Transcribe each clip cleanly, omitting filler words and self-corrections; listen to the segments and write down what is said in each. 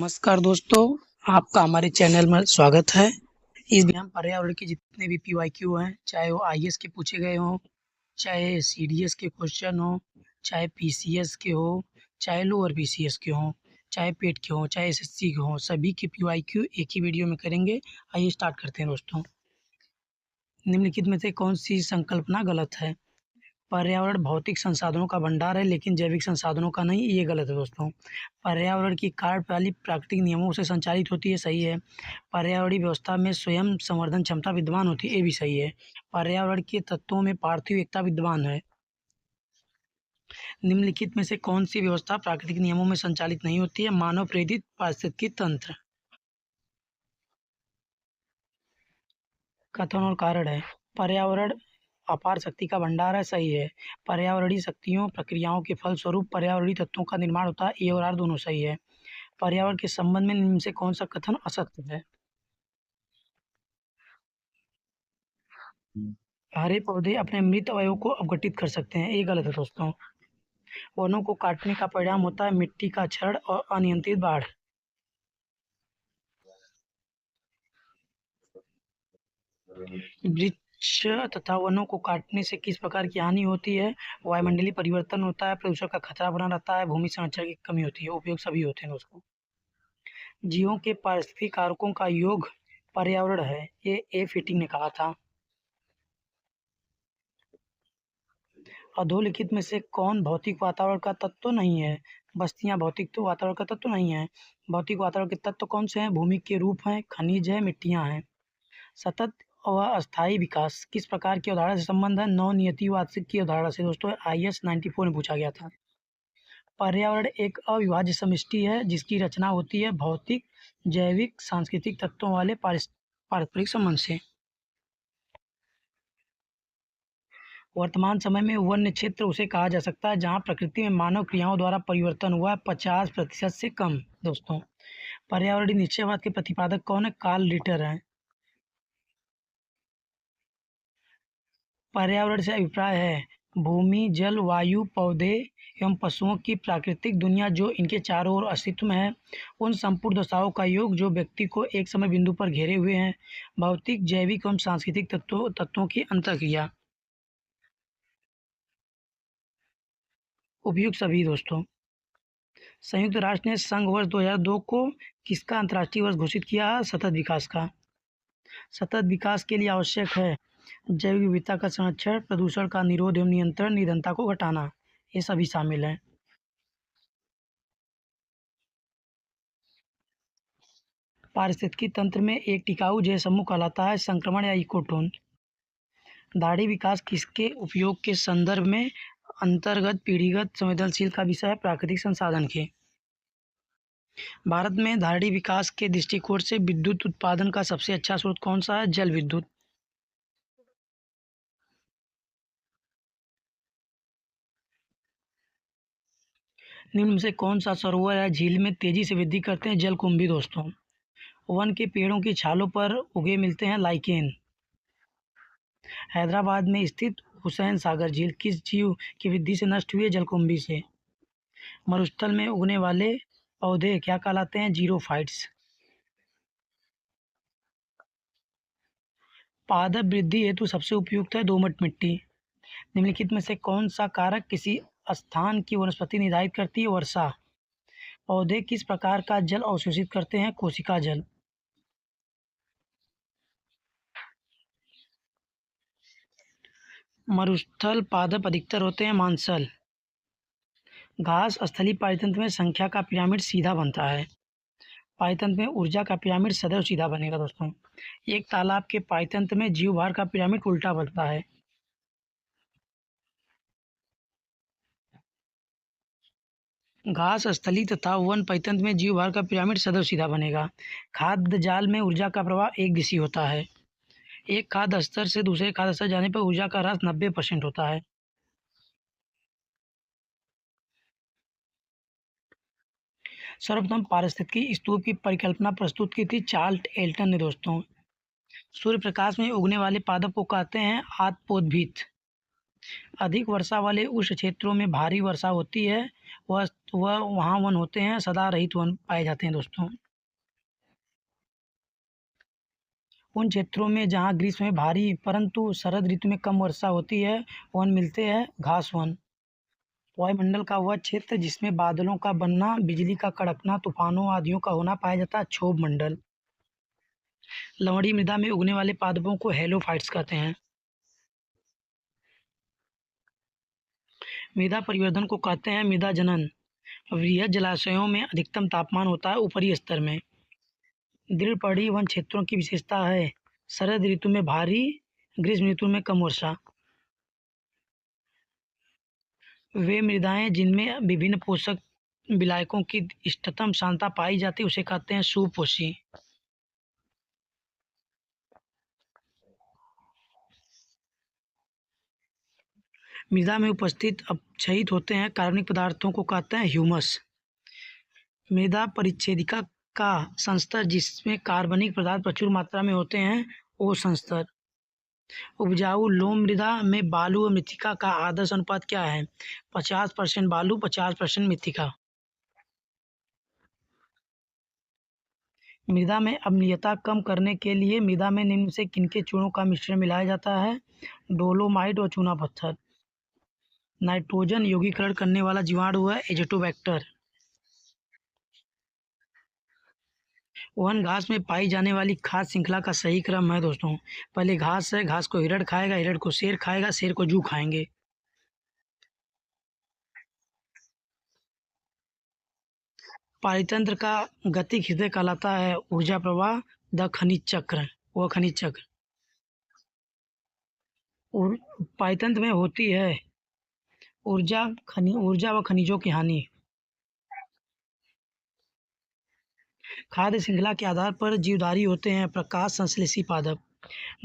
नमस्कार दोस्तों, आपका हमारे चैनल में स्वागत है। इस वीडियो में हम पर्यावरण के जितने भी पीवाईक्यू हैं, चाहे वो आईएएस के पूछे गए हों, चाहे सीडीएस के क्वेश्चन हों, चाहे पीसीएस के हों, चाहे लोअर बीसीएस के हों, चाहे पेट के हों, चाहे एसएससी के हों, सभी के पीवाईक्यू एक ही वीडियो में करेंगे। आइए स्टार्ट करते हैं दोस्तों। निम्नलिखित में से कौन सी संकल्पना गलत है? पर्यावरण भौतिक संसाधनों का भंडार है लेकिन जैविक संसाधनों का नहीं, ये गलत है दोस्तों। पर्यावरण की कार्यप्रणाली प्राकृतिक नियमों से संचालित होती है, सही है। पर्यावरणीय व्यवस्था में स्वयं संवर्धन क्षमता विद्यमान होती है, ये भी सही है। पर्यावरण के तत्वों में पार्थिव एकता विद्यमान है। निम्नलिखित में से कौन सी व्यवस्था प्राकृतिक नियमों में संचालित नहीं होती है? मानव प्रेरित पारिस्थितिकी तंत्र। कथन और कारण है। पर्यावरण अपार शक्ति का भंडार है, सही है। पर्यावरणीय शक्तियों प्रक्रियाओं के फलस्वरूप पर्यावरणीय तत्वों का निर्माण होता है, ए और आर दोनों सही है। पर्यावरण के संबंध में निम्न से कौन सा कथन असत्य है? हरे पौधे अपने मृत अवयवों को अपघटित कर सकते हैं, ये गलत है दोस्तों। वनों को काटने का परिणाम होता है मिट्टी का क्षरण और अनियंत्रित बाढ़। वृक्ष तथा वनों को काटने से किस प्रकार की हानि होती है? वायुमंडलीय परिवर्तन होता है, प्रदूषण का खतरा बना रहता है, भूमि संरक्षण की कमी होती है। उपयोग सभी होते हैं दोस्तों। जीवों के पारिस्थितिक कारकों का योग पर्यावरण है, ये ए फिटिंग ने कहा था। अधोलिखित में से कौन भौतिक वातावरण का तत्व तो नहीं है? बस्तियां भौतिक तो वातावरण का तत्व नहीं है। भौतिक वातावरण के तत्व कौन से हैं? भूमि के रूप हैं, खनिज है, मिट्टियां हैं। सतत व अस्थायी विकास किस प्रकार की अवधारणा से संबंध है? नवनियतिवाद की अवधारणा से दोस्तों, IS 94 में पूछा गया था। पर्यावरण एक अविभाज्य समष्टि है जिसकी रचना होती है भौतिक, जैविक, सांस्कृतिक तत्वों वाले पारस्परिक संबंध से। वर्तमान समय में वन्य क्षेत्र उसे कहा जा सकता है जहाँ प्रकृति में मानव क्रियाओं द्वारा परिवर्तन हुआ है 50% से कम दोस्तों। पर्यावरणीय निश्चयवाद के प्रतिपादक कौन है? कार्ल रिटर हैं। पर्यावरण से अभिप्राय है भूमि, जल, वायु, पौधे एवं पशुओं की प्राकृतिक दुनिया जो इनके चारों ओर अस्तित्व में है, उन संपूर्ण दशाओं का योग जो व्यक्ति को एक समय बिंदु पर घेरे हुए हैं। भौतिक, जैविक एवं सांस्कृतिक तत्वों की अंतःक्रिया। उपयुक्त सभी दोस्तों। संयुक्त राष्ट्र ने संघ वर्ष 2002 को किसका अंतर्राष्ट्रीय वर्ष घोषित किया है? सतत विकास का। सतत विकास के लिए आवश्यक है जैव विविधता का संरक्षण, प्रदूषण का निरोध एवं नियंत्रण, निर्धनता को घटाना, ये सभी शामिल हैं। पारिस्थितिकी तंत्र में एक टिकाऊ जैव समूह कहलाता है संक्रमण या इकोटोन। दाढ़ी विकास किसके उपयोग के संदर्भ में अंतर्गत पीढ़ीगत संवेदनशील का विषय है? प्राकृतिक संसाधन के। भारत में धारणीय विकास के दृष्टिकोण से विद्युत उत्पादन का सबसे अच्छा स्रोत कौन सा है? जल विद्युत। निम्न में से कौन सा सरोवर या झील में तेजी से वृद्धि करते हैं? जलकुंभी दोस्तों। वन के पेड़ों की छालों पर उगे मिलते हैं लाइकेन। हैदराबाद में स्थित हुसैन सागर झील किस जीव की वृद्धि से नष्ट हुई है? जलकुंभी से। मरुस्थल में उगने वाले पौधे क्या कहलाते हैं? जीरोफाइट्स। पादप वृद्धि हेतु सबसे उपयुक्त है दोमट मिट्टी। निम्नलिखित में से कौन सा कारक किसी स्थान की वनस्पति निर्धारित करती है? वर्षा। पौधे किस प्रकार का जल अवशोषित करते हैं? कोशिका जल। मरुस्थल पादप अधिकतर होते हैं मांसल। घास स्थलीय पारितंत्र में संख्या का पिरामिड सीधा बनता है। पारितंत्र में ऊर्जा का पिरामिड सदैव सीधा बनेगा दोस्तों। एक तालाब के पारितंत्र में जीवभार का पिरामिड उल्टा बनता है। घास स्थलीय तथा वन परितंत्र में जीवभार का पिरामिड सदैव सीधा बनेगा। खाद्य जाल में ऊर्जा का प्रवाह एक दिशी होता है। एक खाद्य स्तर से दूसरे खाद्य स्तर जाने पर ऊर्जा का ह्रास 90% होता है। सर्वप्रथम पारिस्थितिकी स्तूप की परिकल्पना प्रस्तुत की थी चार्ल्स एल्टन ने दोस्तों। सूर्य प्रकाश में उगने वाले पादप को कहते हैं आत्पोद्भिद। अधिक वर्षा वाले उष्ण क्षेत्रों में भारी वर्षा होती है वह वहाँ वन होते हैं, सदा रहित वन पाए जाते हैं दोस्तों। उन क्षेत्रों में जहाँ ग्रीष्म में भारी परंतु शरद ऋतु में कम वर्षा होती है, वन मिलते हैं घास वन। वायुमंडल का वह क्षेत्र जिसमें बादलों का बनना, बिजली का कड़कना, तूफानों आदियों का होना पाया जाता है, क्षोभ मंडल। लवणीय मृदा में उगने वाले पादपों को हेलोफाइट्स कहते हैं। मृदा परिवर्धन को कहते हैं मृदा जनन। वृहद जलाशयों में अधिकतम तापमान होता है ऊपरी स्तर में। दृढ़ पड़ी वन क्षेत्रों की विशेषता है शरद ऋतु में भारी, ग्रीष्म ऋतु में कम वर्षा। वे मृदाएं जिनमें विभिन्न पोषक विलायकों की इष्टतम सांद्रता पाई जाती है उसे कहते हैं सुपोषी। मृदा में उपस्थित अपक्षयित होते हैं कार्बनिक पदार्थों को कहते हैं ह्यूमस। मृदा परिच्छेदिका का संस्तर जिसमें कार्बनिक पदार्थ प्रचुर मात्रा में होते हैं वो संस्तर। उपजाऊ लोम मृदा में बालू और मृत्तिका का आदर्श अनुपात क्या है? 50% बालू, 50% मृत्तिका। मृदा में अम्लीयता कम करने के लिए मृदा में निम्न से किनके चूर्णों का मिश्रण मिलाया जाता है? डोलोमाइट और चूना पत्थर। नाइट्रोजन यौगीकरण करने वाला जीवाणु है एजोटोबैक्टर। वन घास में पाई जाने वाली खाद्य श्रृंखला का सही क्रम है दोस्तों। पहले घास है, घास को हिरण खाएगा, हिरण को शेर खाएगा, शेर को जू खाएंगे। पारितंत्र का गतिक हृदय कहलाता है ऊर्जा प्रवाह द खनिज चक्र, वह खनिज चक्र। पारितंत्र में होती है ऊर्जा व खनिजों की हानि। खाद्य श्रृंखला के आधार पर जीवधारी होते हैं प्रकाश संश्लेषी पादप।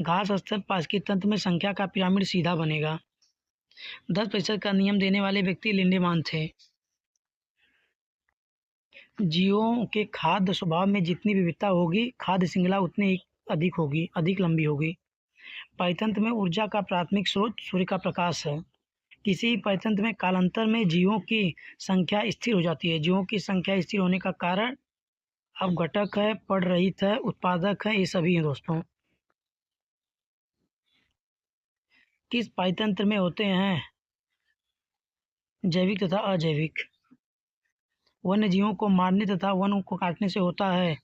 घास स्तर पारिस्थितिकी तंत्र में संख्या का पिरामिड सीधा बनेगा। 10% का नियम देने वाले व्यक्ति लिंडेमान थे। जीवों के खाद्य स्वभाव में जितनी विविधता होगी खाद्य श्रृंखला उतनी ही अधिक लंबी होगी। पारितंत्र में ऊर्जा का प्राथमिक स्रोत सूर्य का प्रकाश है। किसी पारितंत्र में कालांतर में जीवों की संख्या स्थिर हो जाती है। जीवों की संख्या स्थिर होने का कारण अपघटक है, पड़ रहित है, उत्पादक है, ये सभी हैं दोस्तों। किस पारितंत्र में होते हैं जैविक तथा अजैविक? वन्य जीवों को मारने तथा वन को काटने से होता है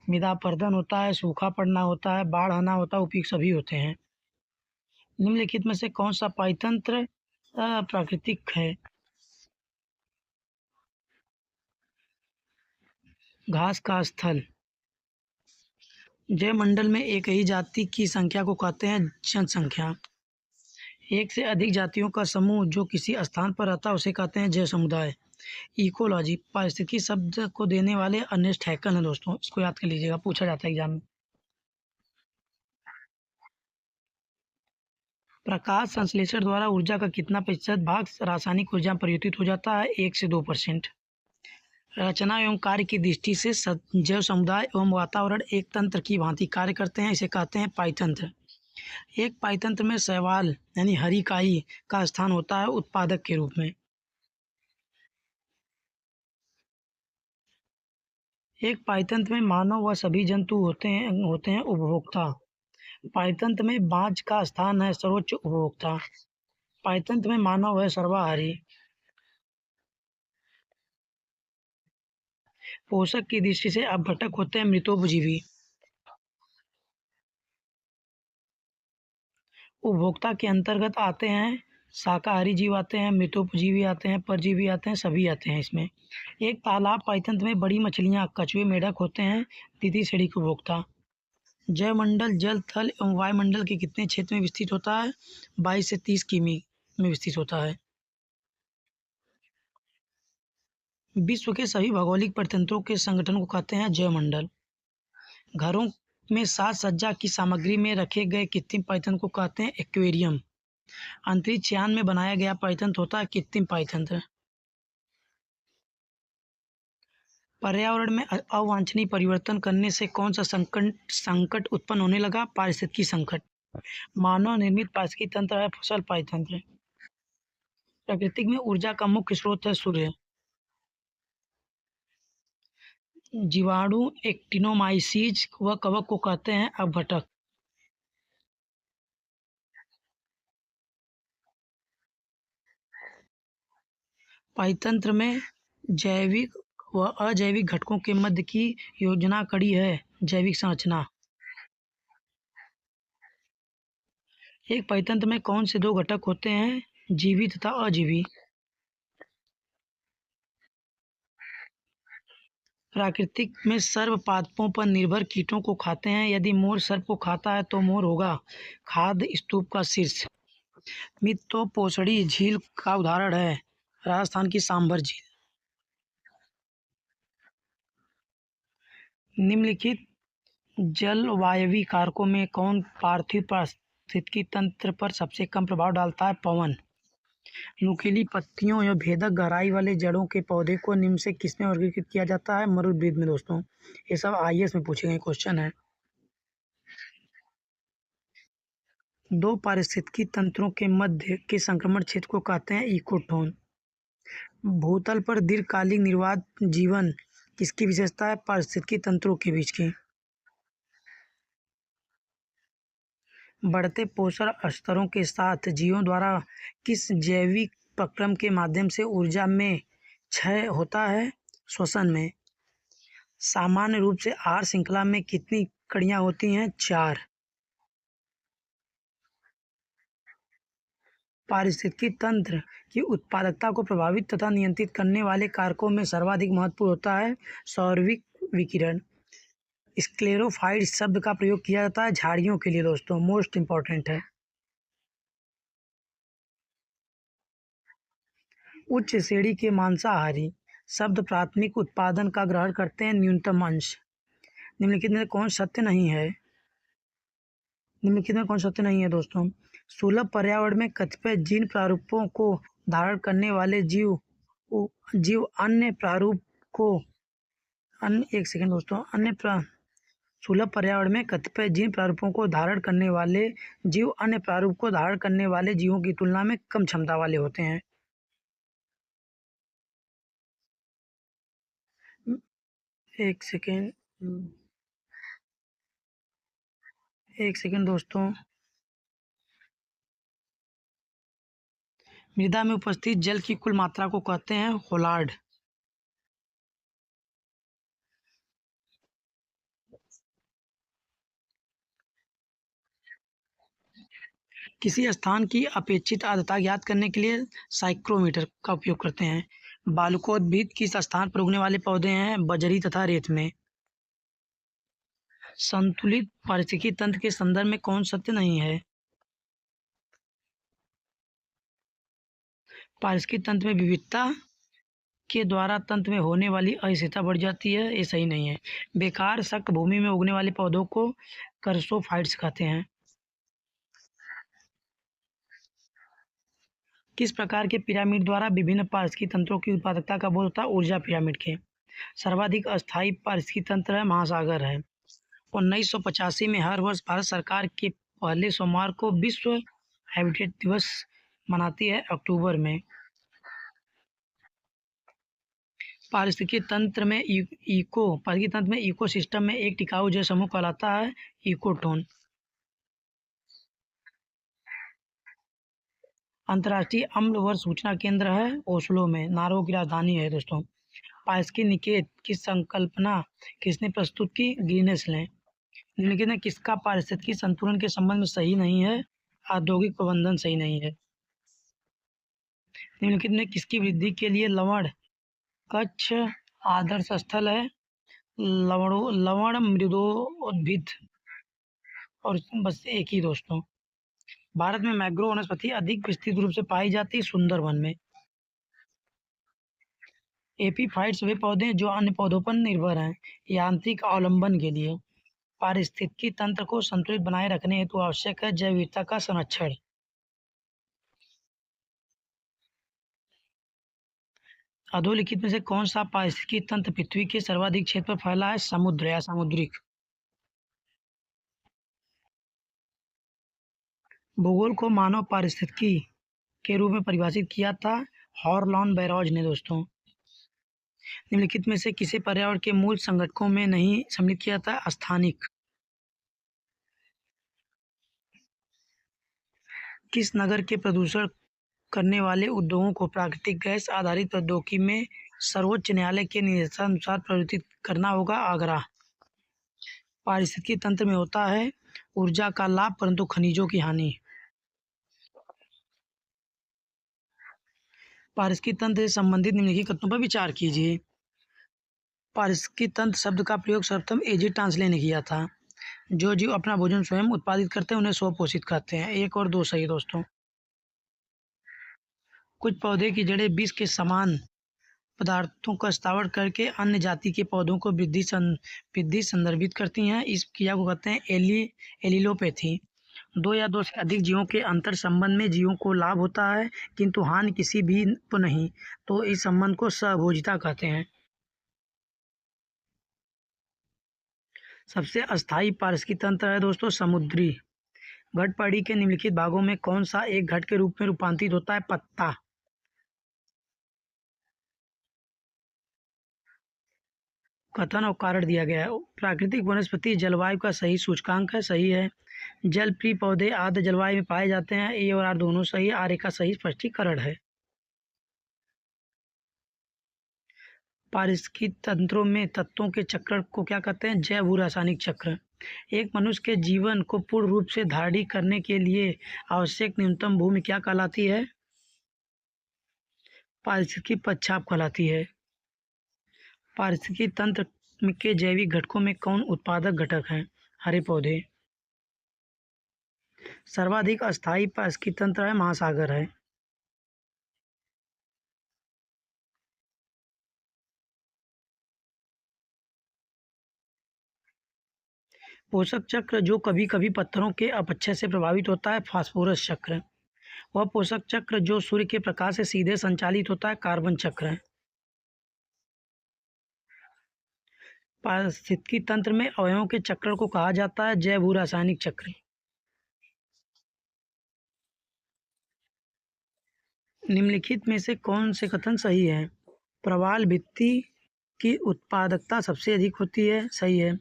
मृदापर्दन होता है, सूखा पड़ना होता है, बाढ़ आना होता है, उपयुक्त सभी होते हैं। निम्नलिखित में से कौन सा पारितंत्र प्राकृतिक है? घास का स्थल। जैवमंडल में एक ही जाति की संख्या को कहते हैं जनसंख्या। एक से अधिक जातियों का समूह जो किसी स्थान पर रहता है उसे कहते हैं जैव समुदाय। इकोलॉजी पारिस्थितिकी शब्द को देने वाले अर्नेस्ट हैकल हैं दोस्तों, इसको याद कर लीजिएगा, पूछा जाता है एग्जाम में। प्रकाश संश्लेषण द्वारा ऊर्जा का कितना प्रतिशत भाग रासायनिक ऊर्जा में परिवर्तित हो जाता है? 1 से 2%। रचना एवं कार्य की दृष्टि से जैव समुदाय एवं वातावरण एक तंत्र की भांति कार्य करते हैं, इसे कहते हैं पारितंत्र। एक पारितंत्र में शैवाल यानी हरी काई का स्थान होता है उत्पादक के रूप में। एक पारितंत्र में मानव व सभी जंतु होते हैं उपभोक्ता। पारितंत्र में बाज का स्थान है सर्वोच्च उपभोक्ता। पारितंत्र में मानव है सर्वाहारी। पोषक की दृष्टि से अपघटक होते हैं मृतोपजीवी। उपभोक्ता के अंतर्गत आते हैं शाकाहारी जीव आते हैं, मृतोपजीवी आते हैं, परजीवी आते हैं, सभी आते हैं इसमें। एक तालाब पारितंत्र में बड़ी मछलियाँ, कछुए, मेढक होते हैं द्वितीय श्रेणी के उपभोक्ता। जैवमंडल जल, थल एवं वायुमंडल के कितने क्षेत्र में विस्तृत होता है? 22 से 30 किमी में विस्तृत होता है। विश्व के सभी भौगोलिक परितंत्रों के संगठन को कहते हैं जैवमंडल। घरों में साज सज्जा की सामग्री में रखे गए कृत्रिम पारितंत्र को कहते हैं एक्वेरियम। अंतरिक्ष यान में बनाया गया पारितंत्र होता है कृत्रिम पारितंत्र। पर्यावरण में अवांछनीय परिवर्तन करने से कौन सा संकट उत्पन्न होने लगा? पारिस्थितिकी संकट। मानव निर्मित पारिस्थितिकी तंत्र है फसल पारितंत्र। प्रकृति में ऊर्जा का मुख्य स्रोत है सूर्य। जीवाणु एक्टिनोमाइसीज व कवक को कहते हैं अपघटक। परितंत्र में जैविक व अजैविक घटकों के मध्य की योजना कड़ी है जैविक संरचना। एक परितंत्र में कौन से दो घटक होते हैं, जीवी तथा अजीवी? प्राकृतिक में सर्प पादपों पर निर्भर कीटों को खाते हैं। यदि मोर सर्प को खाता है तो मोर होगा खाद्य स्तूप का शीर्ष। मित्तोपोषणी झील का उदाहरण है राजस्थान की सांभर झील। निम्नलिखित जलवायवीय कारकों में कौन पार्थिव पारिस्थितिकी तंत्र पर सबसे कम प्रभाव डालता है? पवन। नुकीली पत्तियों या भेदक गहराई वाले जड़ों के पौधे को निम्न से किसमें वर्गीकृत किया जाता है? मरुद्भिद में दोस्तों। ये सब आईएएस में पूछे गए क्वेश्चन है। दो पारिस्थितिकी तंत्रों के मध्य के संक्रमण क्षेत्र को कहते हैं इकोटोन। भूतल पर दीर्घकालिक निर्वात जीवन किसकी विशेषता है? पारिस्थितिकी तंत्रों के बीच की। बढ़ते पोषण स्तरों के साथ जीवों द्वारा किस जैविक प्रक्रम के माध्यम से ऊर्जा में क्षय होता है? श्वसन में। सामान्य रूप से आहार श्रृंखला में कितनी कड़ियाँ होती हैं? 4। पारिस्थितिकी तंत्र की उत्पादकता को प्रभावित तथा नियंत्रित करने वाले कारकों में सर्वाधिक महत्वपूर्ण होता है सौरविक विकिरण। स्क्लेरोफाइट शब्द का प्रयोग किया जाता है झाड़ियों के लिए दोस्तों, मोस्ट इंपॉर्टेंट है। उच्च श्रेणी के मांसाहारी शब्द प्राथमिक उत्पादन का ग्रहण करते हैं न्यूनतम अंश। निम्नलिखित में कौन सत्य नहीं है? निम्नलिखित में कौन सत्य नहीं है दोस्तों? सुलभ पर्यावरण में कतिपय जीन प्रारूपों को धारण करने वाले जीव अन्य प्रारूप को अन्य एक सेकंड दोस्तों सुलभ पर्यावरण में कतिपय जीन प्रारूपों को धारण करने वाले जीव अन्य प्रारूप को धारण करने वाले जीवों की तुलना में कम क्षमता वाले होते हैं। एक सेकेंड दोस्तों। मृदा में उपस्थित जल की कुल मात्रा को कहते हैं होलार्ड। किसी स्थान की अपेक्षित आर्द्रता ज्ञात करने के लिए साइक्रोमीटर का उपयोग करते हैं। बालुकोद्भिद किस स्थान पर उगने वाले पौधे हैं? बजरी तथा रेत में। संतुलित पारिस्थितिकी तंत्र के संदर्भ में कौन सत्य नहीं है? पारिस्थितिकी तंत्र में विविधता के द्वारा तंत्र में होने वाली अस्थिरता बढ़ जाती है, ये सही नहीं है। बेकार सख्त भूमि में उगने वाले पौधों को कर्सोफाइट्स कहते हैं। किस प्रकार के पिरामिड द्वारा विभिन्न पारिस्थितिकी तंत्रों की उत्पादकता का बोध होता है? ऊर्जा पिरामिड के। सर्वाधिक अस्थायी पारिस्थितिकी तंत्र है महासागर है। 1985 में हर वर्ष भारत सरकार के पहले सोमवार को विश्व हैबिटेट दिवस मनाती है अक्टूबर में। पारिस्थितिकी तंत्र में इकोसिस्टम में एक टिकाऊ जैव समूह कहलाता है इकोटोन। अंतर्राष्ट्रीय अम्ल वर्ग सूचना केंद्र है ओस्लो में, नॉर्वे की राजधानी है दोस्तों। पारिस्थितिकी निकेत की संकल्पना किसने प्रस्तुत की? ग्रीनेस ने। निम्नलिखित में किसका पारिस्थितिकी संतुलन के संबंध में सही नहीं है? औद्योगिक प्रबंधन सही नहीं है। निम्नलिखित में किसकी वृद्धि के लिए लवण कच्छ आदर्श स्थल है? लवण मृदोद्भिद। और बस एक ही दोस्तों। भारत में मैंग्रोव वनस्पति अधिक विस्तृत रूप से पाई जाती है सुंदरवन में। एपीफाइट्स वे पौधे हैं जो अन्य पौधों पर निर्भर हैं यांत्रिक अवलंबन के लिए। पारिस्थितिकी तंत्र को संतुलित बनाए रखने हेतु आवश्यक है जैव विविधता का संरक्षण। अधोलिखित में से कौन सा पारिस्थितिकी तंत्र पृथ्वी के सर्वाधिक क्षेत्र पर फैला है? समुद्र या सामुद्रिक। भूगोल को मानव पारिस्थितिकी के रूप में परिभाषित किया था हॉरलॉन बैरॉज ने दोस्तों। निम्नलिखित में से किसे पर्यावरण के मूल संगठकों में नहीं सम्मिलित किया जाता है? स्थानिक। किस नगर के प्रदूषण करने वाले उद्योगों को प्राकृतिक गैस आधारित प्रौद्योगिकी में सर्वोच्च न्यायालय के निर्देशानुसार परिवर्तित करना होगा? आगरा। पारिस्थितिकी तंत्र में होता है ऊर्जा का लाभ परंतु खनिजों की हानि। पारिस्थितिकी तंत्र से संबंधित निम्नलिखित कथनों पर विचार कीजिए। पारिस्थितिकी तंत्र शब्द का प्रयोग सर्वप्रथम एजी टांसले ने किया था। जो जीव अपना भोजन स्वयं उत्पादित करते हैं उन्हें स्वपोषित कहते हैं। 1 और 2 सही दोस्तों। कुछ पौधे की जड़ें विष के समान पदार्थों का स्रावण करके अन्य जाति के पौधों को वृद्धि संदर्भित करती हैं। इस क्रिया को कहते हैं एलिलोपैथी। 2 या 2 से अधिक जीवों के अंतर संबंध में जीवों को लाभ होता है किंतु हानि किसी भी को नहीं, तो इस संबंध को सहभोजिता कहते हैं। सबसे अस्थायी पारिस्थितिकी तंत्र है दोस्तों समुद्री। घटपड़ी के निम्नलिखित भागों में कौन सा एक घट के रूप में रूपांतरित होता है? पत्ता। कथन और कारण दिया गया है। प्राकृतिक वनस्पति जलवायु का सही सूचकांक है, सही है। जल प्रिय पौधे आर्द्र जलवायु में पाए जाते हैं। ए और आर दोनों सही है। आर का सही स्पष्टीकरण है। पारिस्थितिकी तंत्रों में तत्वों के चक्र को क्या कहते हैं? जैव रासायनिक चक्र। एक मनुष्य के जीवन को पूर्ण रूप से धारण करने के लिए आवश्यक न्यूनतम भूमि क्या कहलाती है? पारिस्थितिकी पदछाप कहलाती है। पारिस्थितिकी तंत्र के जैविक घटकों में कौन उत्पादक घटक हैं? हरे पौधे। सर्वाधिक अस्थायी पारिस्थितिकी तंत्र है महासागर है। पोषक चक्र जो कभी कभी पत्थरों के अपक्षय से प्रभावित होता है फास्फोरस चक्र। वह पोषक चक्र जो सूर्य के प्रकाश से सीधे संचालित होता है कार्बन चक्र है। पारिस्थितिकी तंत्र में अवयवों के चक्र को कहा जाता है जैव रासायनिक चक्र। निम्नलिखित में से कौन से कथन सही है? प्रवाल भित्ति की उत्पादकता सबसे अधिक होती है, सही है।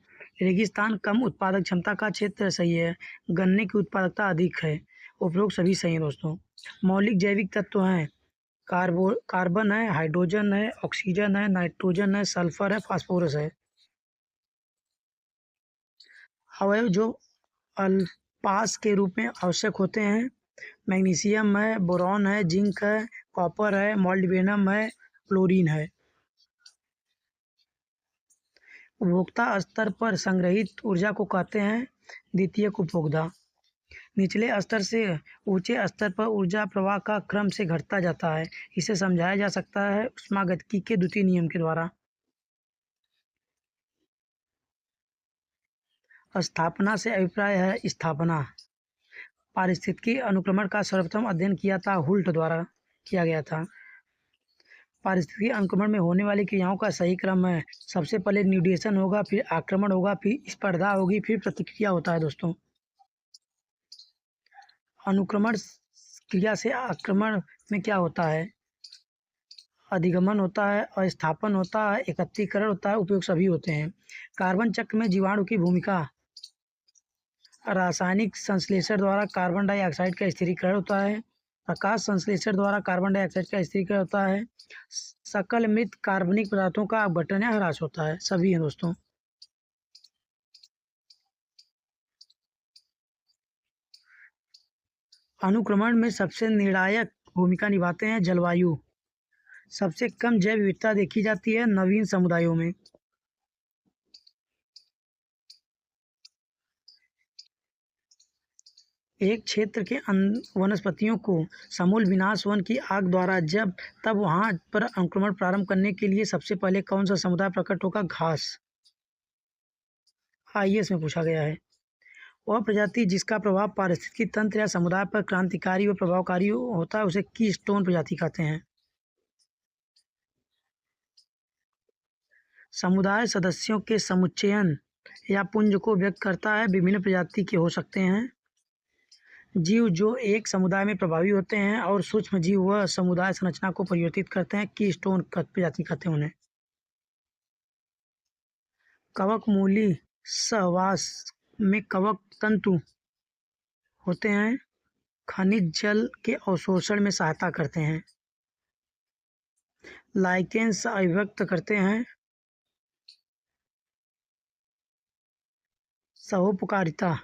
रेगिस्तान कम उत्पादक क्षमता का क्षेत्र, सही है। गन्ने की उत्पादकता अधिक है। उपरोक्त सभी सही है दोस्तों। मौलिक जैविक तत्व हैं कार्बन है, हाइड्रोजन है, ऑक्सीजन है, नाइट्रोजन है, सल्फर है, फास्फोरस है। अवयव जो अल्पास के रूप में आवश्यक होते हैं मैग्नीशियम है, बोरॉन है, जिंक है, कॉपर है, मोलिब्डेनम है, क्लोरीन है। उपभोक्ता स्तर पर संग्रहित ऊर्जा को कहते हैं द्वितीयक उपभोक्ता। निचले स्तर से ऊंचे स्तर पर ऊर्जा प्रवाह का क्रम से घटता जाता है। इसे समझाया जा सकता है ऊष्मागतिकी के द्वितीय नियम के द्वारा। स्थापना से अभिप्राय है स्थापना। पारिस्थितिकी अनुक्रमण का सर्वप्रथम अध्ययन किया था हुल्ट द्वारा किया गया था। पारिस्थितिकी अनुक्रमण में होने वाली क्रियाओं का सही क्रम है सबसे पहले न्यूडिएशन होगा, फिर आक्रमण होगा, फिर स्पर्धा होगी, फिर प्रतिक्रिया होता है दोस्तों। अनुक्रमण क्रिया से आक्रमण में क्या होता है? अधिगमन होता है, अस्थापन होता है, एकत्रीकरण होता है, उपयोग सभी होते हैं। कार्बन चक्र में जीवाणु की भूमिका। रासायनिक संश्लेषण द्वारा कार्बन डाइऑक्साइड का स्थिरीकरण होता है। प्रकाश संश्लेषण द्वारा कार्बन डाइऑक्साइड का स्थिरीकरण होता है। सकल मृत कार्बनिक पदार्थों का अपघटन या ह्रास होता है, सभी है दोस्तों। अनुक्रमण में सबसे निर्णायक भूमिका निभाते हैं जलवायु। सबसे कम जैव विविधता देखी जाती है नवीन समुदायों में। एक क्षेत्र के वनस्पतियों को समूल विनाश वन की आग द्वारा तब वहां पर अनुक्रमण प्रारंभ करने के लिए सबसे पहले कौन सा समुदाय प्रकट होगा? घास। आईएएस में पूछा गया है। वह प्रजाति जिसका प्रभाव पारिस्थितिकी तंत्र या समुदाय पर क्रांतिकारी व प्रभावकारी होता है उसे कीस्टोन प्रजाति कहते हैं। समुदाय सदस्यों के समुच्चयन या पुंज को व्यक्त करता है, विभिन्न प्रजाति के हो सकते हैं। जीव जो एक समुदाय में प्रभावी होते हैं और सूक्ष्म जीव वह समुदाय संरचना को परिवर्तित करते हैं कीस्टोन प्रजाति कहते हैं उन्हें। कवकमूली सहवास में कवक तंतु होते हैं, खनिज जल के अवशोषण में सहायता करते हैं। लाइकेन्स अभिव्यक्त करते हैं सहोपकारिता।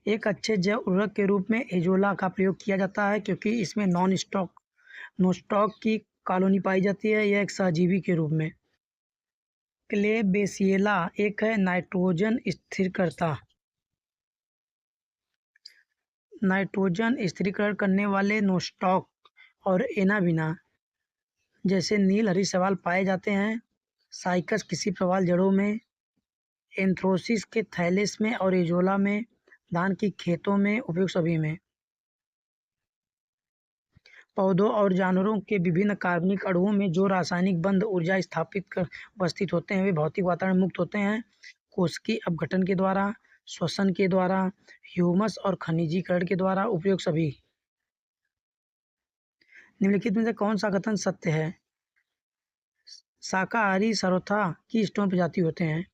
एक अच्छे जैव उर्वरक के रूप में एजोला का प्रयोग किया जाता है क्योंकि इसमें नोस्टॉक की कॉलोनी पाई जाती है। यह एक सहजीवी के रूप में। क्लेबेसिएला एक है नाइट्रोजन स्थिरीकर्ता। नाइट्रोजन स्थिरीकरण करने वाले नोस्टॉक और एनाबिना जैसे नील हरी शैवाल पाए जाते हैं। साइकस किसी प्रवाल जड़ों में, एंथ्रोसिस के थैलेस में और एजोला में, धान की खेतों में, उपयुक्त सभी में। पौधों और जानवरों के विभिन्न कार्बनिक अणुओं में जो रासायनिक बंध ऊर्जा स्थापित कर उपस्थित होते हैं वे भौतिक वातावरण मुक्त होते हैं कोशिकीय अपघटन के द्वारा, श्वसन के द्वारा, ह्यूमस और खनिजीकरण के द्वारा। उपयोग सभी। निम्नलिखित में से कौन सा कथन सत्य है? शाकाहारी सर्वथा की स्टोन प्रजाति होते हैं।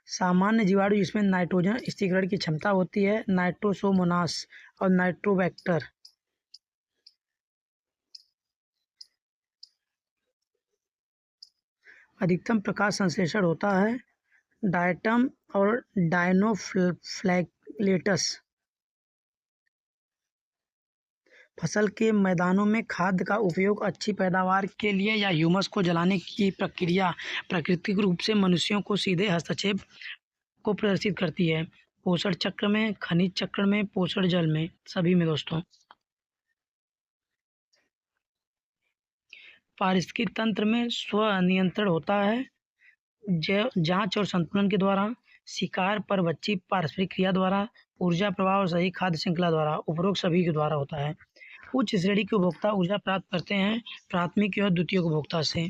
सामान्य जीवाणु जिसमें नाइट्रोजन स्थिरीकरण की क्षमता होती है नाइट्रोसोमोनास और नाइट्रोबैक्टर। अधिकतम प्रकाश संश्लेषण होता है डायटम और डायनोफ्लैगेलेटस। फसल के मैदानों में खाद का उपयोग अच्छी पैदावार के लिए या ह्यूमस को जलाने की प्रक्रिया प्राकृतिक रूप से मनुष्यों को सीधे हस्तक्षेप को प्रदर्शित करती है। पोषण चक्र में, खनिज चक्र में, पोषण जल में, सभी में दोस्तों। पारिस्थितिकी तंत्र में स्व नियंत्रण होता है जांच और संतुलन के द्वारा, शिकार परवच्छी पारस्परिक क्रिया द्वारा, ऊर्जा प्रवाह और सही खाद्य श्रृंखला द्वारा। उपरोक्त सभी के द्वारा होता है। उच्च श्रेणी के उपभोक्ता ऊर्जा प्राप्त करते हैं प्राथमिक और द्वितीयक उपभोक्ता से।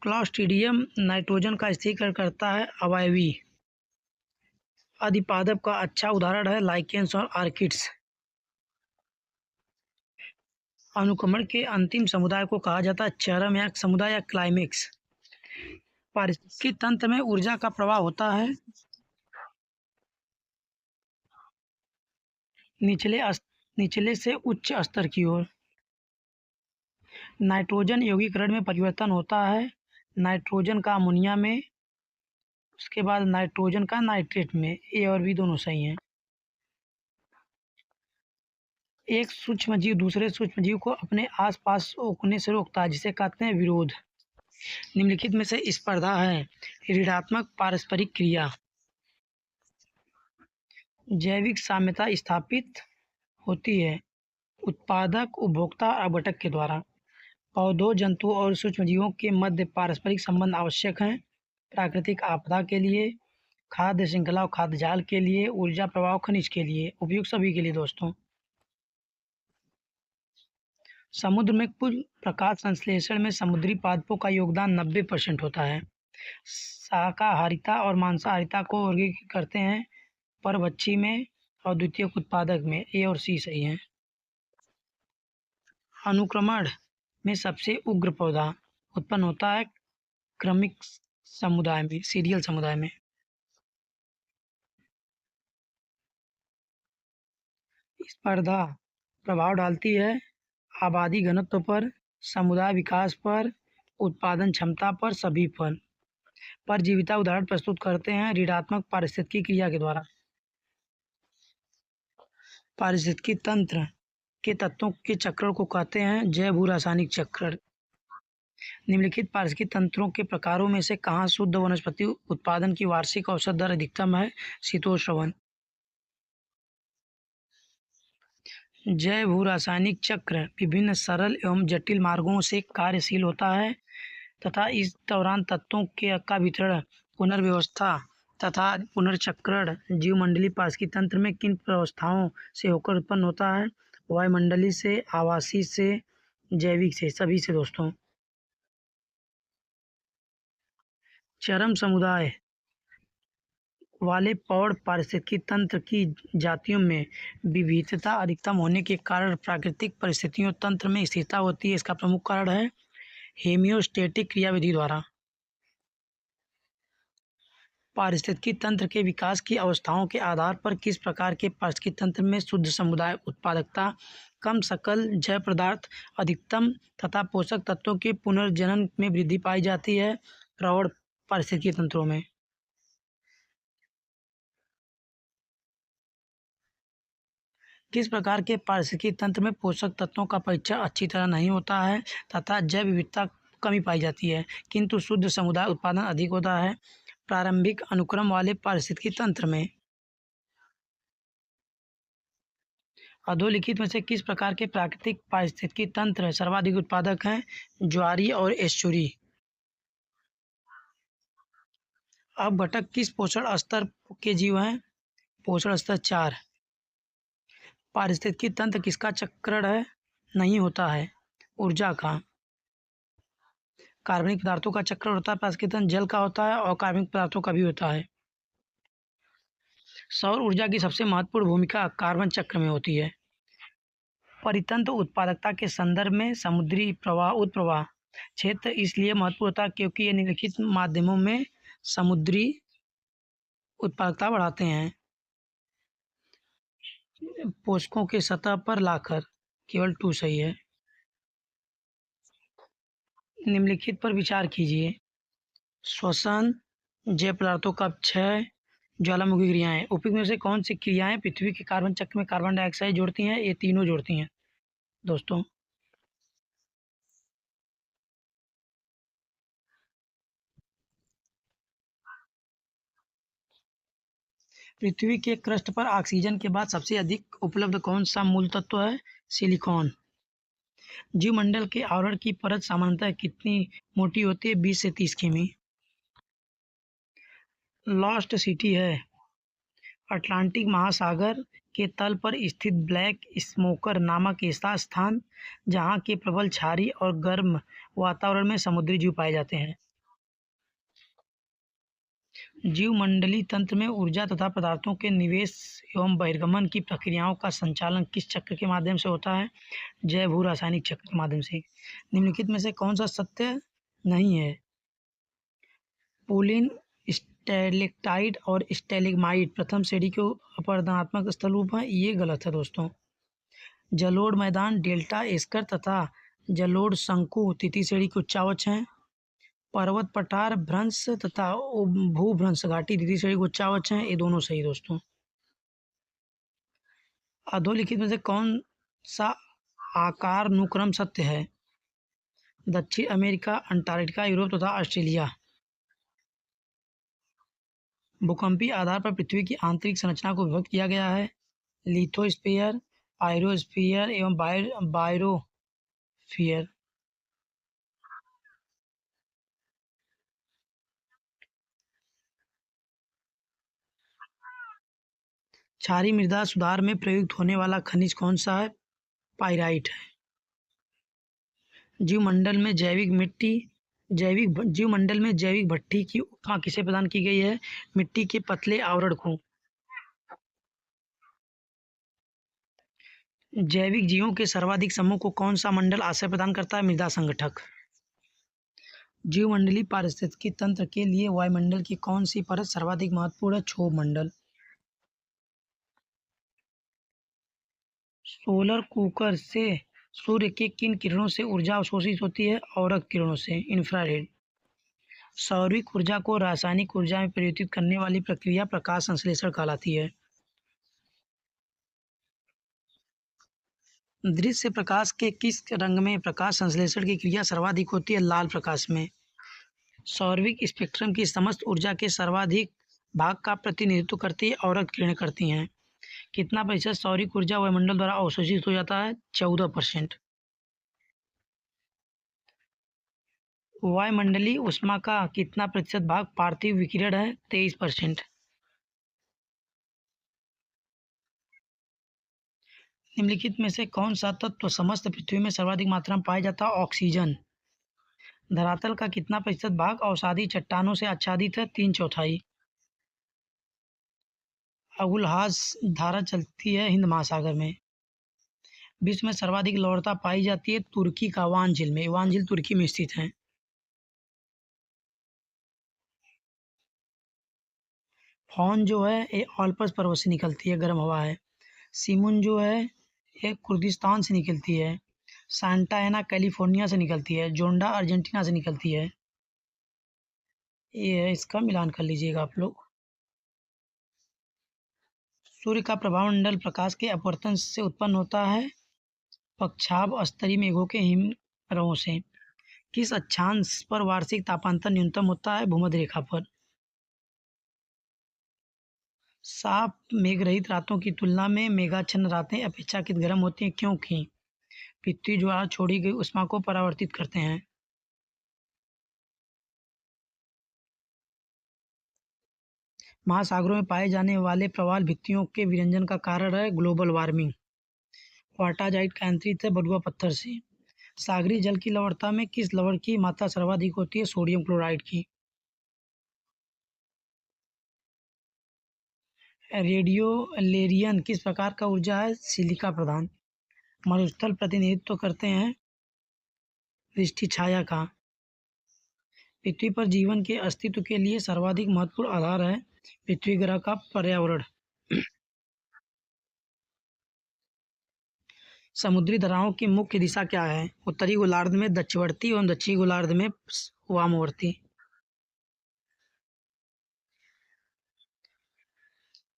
क्लॉस्ट्रिडियम नाइट्रोजन का स्थिरीकरण करता है अवयवी। अधिपादप का अच्छा उदाहरण है लाइकेन्स और ऑर्किड्स। अनुक्रमण के अंतिम समुदाय को कहा जाता है चरम या समुदाय या क्लाइमेक्स। पारिस्थितिकी तंत्र में ऊर्जा का प्रवाह होता है निचले से उच्च स्तर की ओर। नाइट्रोजन यौगीकरण में परिवर्तन होता है नाइट्रोजन का अमोनिया में, उसके बाद नाइट्रोजन का नाइट्रेट में। ए और बी दोनों सही हैं। एक सूक्ष्मजीव दूसरे सूक्ष्मजीव को अपने आसपास रोकने से रोकता है जिसे कहते हैं विरोध। निम्नलिखित में से स्पर्धा है ऋणात्मक पारस्परिक क्रिया। जैविक साम्यता स्थापित होती है उत्पादक, उपभोक्ता और अपघटक के द्वारा। पौधों, जंतुओं और सूक्ष्मजीवों के मध्य पारस्परिक संबंध आवश्यक हैं प्राकृतिक आपदा के लिए, खाद्य श्रृंखला और खाद्य जाल के लिए, ऊर्जा प्रवाह खनिज के लिए। उपयुक्त सभी के लिए दोस्तों। समुद्र में कुल प्रकाश संश्लेषण में समुद्री पादपों का योगदान 90% होता है। शाकाहारिता और मांसाहारिता को वर्गीकृत करते हैं परभक्षी में और द्वितीयक उत्पादक में। ए और सी सही हैं। अनुक्रमण में सबसे उग्र पौधा उत्पन्न होता है क्रमिक समुदाय में, सीरियल समुदाय में। स्पर्धा प्रभाव डालती है आबादी घनत्व पर, समुदाय विकास पर, उत्पादन क्षमता पर, सभी पर। परजीविता उदाहरण प्रस्तुत करते हैं ऋणात्मक पारिस्थितिकी क्रिया के द्वारा। पारिस्थितिकी तंत्र के तत्वों के चक्रण को कहते हैं जैव भू रासायनिक चक्र। निम्नलिखित पारिस्थितिकी तंत्रों के प्रकारों में से कहाँ शुद्ध वनस्पति उत्पादन की वार्षिक औसत दर अधिकतम है? शीतोष्ण वन। जैव भू रासायनिक चक्र विभिन्न सरल एवं जटिल मार्गों से कार्यशील होता है तथा इस दौरान तत्वों का वितरण, पुनर्व्यवस्था तथा पुनर्चक्रण जीवमंडलीय पारिस्थितिकी तंत्र में किन व्यवस्थाओं से होकर उत्पन्न होता है? वायुमंडलीय से, आवासीय से, जैविक से, सभी से दोस्तों। चरम समुदाय वाले पौड़ पारिस्थितिकी तंत्र की जातियों में विविधता अधिकतम होने के कारण प्राकृतिक परिस्थितियों तंत्र में स्थिरता होती है। इसका प्रमुख कारण है हेमियोस्टेटिक क्रियाविधि द्वारा। पारिस्थितिकी तंत्र के विकास की अवस्थाओं के आधार पर किस प्रकार के पारिस्थितिकी तंत्र में शुद्ध समुदाय उत्पादकता, कम सकल जैव पदार्थ अधिकतम तथा पोषक तत्वों के पुनर्जनन में वृद्धि पाई जाती है? प्रौढ़ पारिस्थितिकी तंत्रों में किस प्रकार के पारिस्थितिकी तंत्र में पोषक तत्वों का परीक्षण अच्छी तरह नहीं होता है तथा जैव विविधता कमी पाई जाती है, किंतु शुद्ध समुदाय उत्पादन अधिक होता है? प्रारंभिक अनुक्रम वाले पारिस्थितिकी तंत्र में अधोलिखित में से किस प्रकार के प्राकृतिक पारिस्थितिकी तंत्र सर्वाधिक उत्पादक हैं? ज्वारी और एस्चुरी। अपघटक किस पोषण स्तर के जीव हैं? पोषण स्तर 4। पारिस्थितिकी तंत्र किसका चक्रण है? नहीं होता है, ऊर्जा का। कार्बनिक पदार्थों का चक्र होता है, पारिस्थितिकी तंत्र जल का होता है और कार्बनिक पदार्थों का भी होता है। सौर ऊर्जा की सबसे महत्वपूर्ण भूमिका कार्बन चक्र में होती है। परितंत्र उत्पादकता के संदर्भ में समुद्री प्रवाह उत्प्रवाह क्षेत्र इसलिए महत्वपूर्ण होता है क्योंकि ये निम्नलिखित माध्यमों में समुद्री उत्पादकता बढ़ाते हैं। पोषकों के सतह पर लाकर केवल 2 सही है। निम्नलिखित पर विचार कीजिए। श्वसन, जैव पदार्थों का क्षय, ज्वालामुखी क्रियाएं। उपयुक्त में से कौन सी क्रियाएं पृथ्वी के कार्बन चक्र में कार्बन डाइऑक्साइड जोड़ती हैं? ये तीनों जोड़ती हैं दोस्तों। पृथ्वी के क्रस्ट पर ऑक्सीजन के बाद सबसे अधिक उपलब्ध कौन सा मूल तत्व है? सिलिकॉन। जीवमंडल के आवरण की परत सामान्यतः कितनी मोटी होती है? 20 से 30 किमी। लॉस्ट सिटी है अटलांटिक महासागर के तल पर स्थित ब्लैक स्मोकर नामक ऐसा स्थान जहाँ के प्रबल क्षारीय और गर्म वातावरण में समुद्री जीव पाए जाते हैं। जीवमंडलीय तंत्र में ऊर्जा तथा पदार्थों के निवेश एवं बहिर्गमन की प्रक्रियाओं का संचालन किस चक्र के माध्यम से होता है? जैव भू रासायनिक चक्र के माध्यम से। निम्नलिखित में से कौन सा सत्य नहीं है? पुलिन, स्टैलेक्टाइट और स्टैलेग्माइट प्रथम श्रेणी के अपवर्तनात्मक स्थलरूप हैं। ये गलत है दोस्तों। जलोढ़ मैदान, डेल्टा एस्कर तथा जलोढ़ शंकु तृतीय श्रेणी के उच्चावच हैं। पर्वत पठार, भ्रंश तथा भूभ्रंश घाटी द्वितीय श्रेणी के उच्चावच हैं। ये दोनों सही दोस्तों। अधोलिखित में से कौन सा आकार अनुक्रम सत्य है? दक्षिण अमेरिका, अंटार्कटिका, यूरोप तथा ऑस्ट्रेलिया। भूकंपीय आधार पर पृथ्वी की आंतरिक संरचना को विभक्त किया गया है। लिथोस्फीयर, आयरोस्फीयर एवं बायोस्फीयर। क्षारीय मृदा सुधार में प्रयुक्त होने वाला खनिज कौन सा है? पाइराइट है। जीवमंडल में जैविक भट्टी की उपमा किसे प्रदान की गई है? मिट्टी के पतले आवरण को। जैविक जीवों के सर्वाधिक समूह को कौन सा मंडल आश्रय प्रदान करता है? मृदा संगठक। जीवमंडलीय पारिस्थितिकी तंत्र के लिए वायुमंडल की कौन सी परत सर्वाधिक महत्वपूर्ण है? क्षोभ मंडल। सोलर कुकर से सूर्य के किन किरणों से ऊर्जा अवशोषित होती है? औरक किरणों से, इंफ्रारेड। सौरिक ऊर्जा को रासायनिक ऊर्जा में परिवर्तित करने वाली प्रक्रिया प्रकाश संश्लेषण कहलाती है। दृश्य प्रकाश के किस रंग में प्रकाश संश्लेषण की क्रिया सर्वाधिक होती है? लाल प्रकाश में। सौरविक स्पेक्ट्रम की समस्त ऊर्जा के सर्वाधिक भाग का प्रतिनिधित्व करती है औरक किरणें करती हैं। कितना प्रतिशत सौरिक ऊर्जा वायुमंडल द्वारा अवशोषित हो जाता है? 14%। वायुमंडलीय ऊष्मा का कितना प्रतिशत भाग पार्थिव विकिरण है? 23%। निम्नलिखित में से कौन सा तत्व समस्त पृथ्वी में सर्वाधिक मात्रा में पाया जाता है? ऑक्सीजन। धरातल का कितना प्रतिशत भाग अवसादी चट्टानों से आच्छादित है? 3/4। अगुलहास धारा चलती है हिंद महासागर में। विश्व में सर्वाधिक लवणता पाई जाती है तुर्की का वान झील में। वान झील तुर्की में स्थित है। फॉन जो है ये ऑल्पस पर्वत से निकलती है, गर्म हवा है। सिमुन जो है ये कुर्दिस्तान से निकलती है। सांता एना कैलिफोर्निया से निकलती है। जोंडा अर्जेंटीना से निकलती है। ये है, इसका मिलान कर लीजिएगा आप लोग। सूर्य का प्रभामंडल प्रकाश के अपवर्तन से उत्पन्न होता है पक्षाभ स्तरीय मेघों के हिमरहों से। किस अक्षांश पर वार्षिक तापांतर न्यूनतम होता है भूमध्य रेखा पर। साफ मेघ रहित रातों की तुलना में मेघाच्छन्न रातें अपेक्षाकृत गर्म होती हैं, क्योंकि पृथ्वी द्वारा छोड़ी गई ऊष्मा को परावर्तित करते हैं। महासागरों में पाए जाने वाले प्रवाल भित्तियों के विरंजन का कारण है ग्लोबल वार्मिंग। क्वार्टाजाइट का अंतरित है बलुआ पत्थर से। सागरीय जल की लवणता में किस लवण की मात्रा सर्वाधिक होती है सोडियम क्लोराइड की। रेडियोलेरियन किस प्रकार का ऊर्जा है सिलिका प्रधान। मरुस्थल प्रतिनिधित्व करते हैं वृष्टि छाया का। पृथ्वी पर जीवन के अस्तित्व के लिए सर्वाधिक महत्वपूर्ण आधार है पृथ्वी ग्रह का पर्यावरण। समुद्री धाराओं की मुख्य दिशा क्या है उत्तरी गोलार्ध में दक्षिणवर्ती एवं दक्षिणी गोलार्ध में वामवर्ती।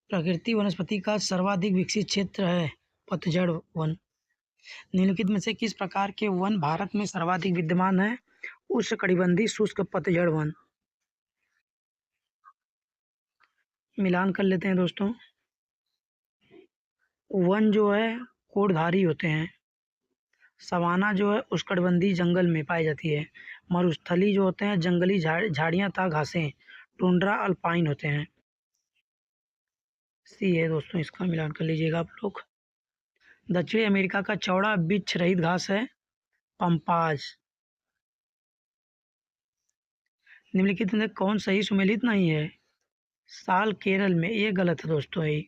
प्रकृति वनस्पति का सर्वाधिक विकसित क्षेत्र है पतझड़ वन। निम्नलिखित में से किस प्रकार के वन भारत में सर्वाधिक विद्यमान है उष्णकटिबंधीय शुष्क पतझड़ वन। मिलान कर लेते हैं दोस्तों। वन जो है कोड़धारी होते हैं। सवाना जो है उष्णकटिबंधीय जंगल में पाई जाती है। मरुस्थली जो होते हैं जंगली झाड़ियाँ तथा घासें टुंड्रा अल्पाइन होते हैं। सी है दोस्तों, इसका मिलान कर लीजिएगा आप लोग। दक्षिणी अमेरिका का चौड़ा वृक्ष रहित घास है पंपाज। निम्नलिखित में कौन सही सुमेलित नहीं है साल केरल में। ये गलत है दोस्तों। ये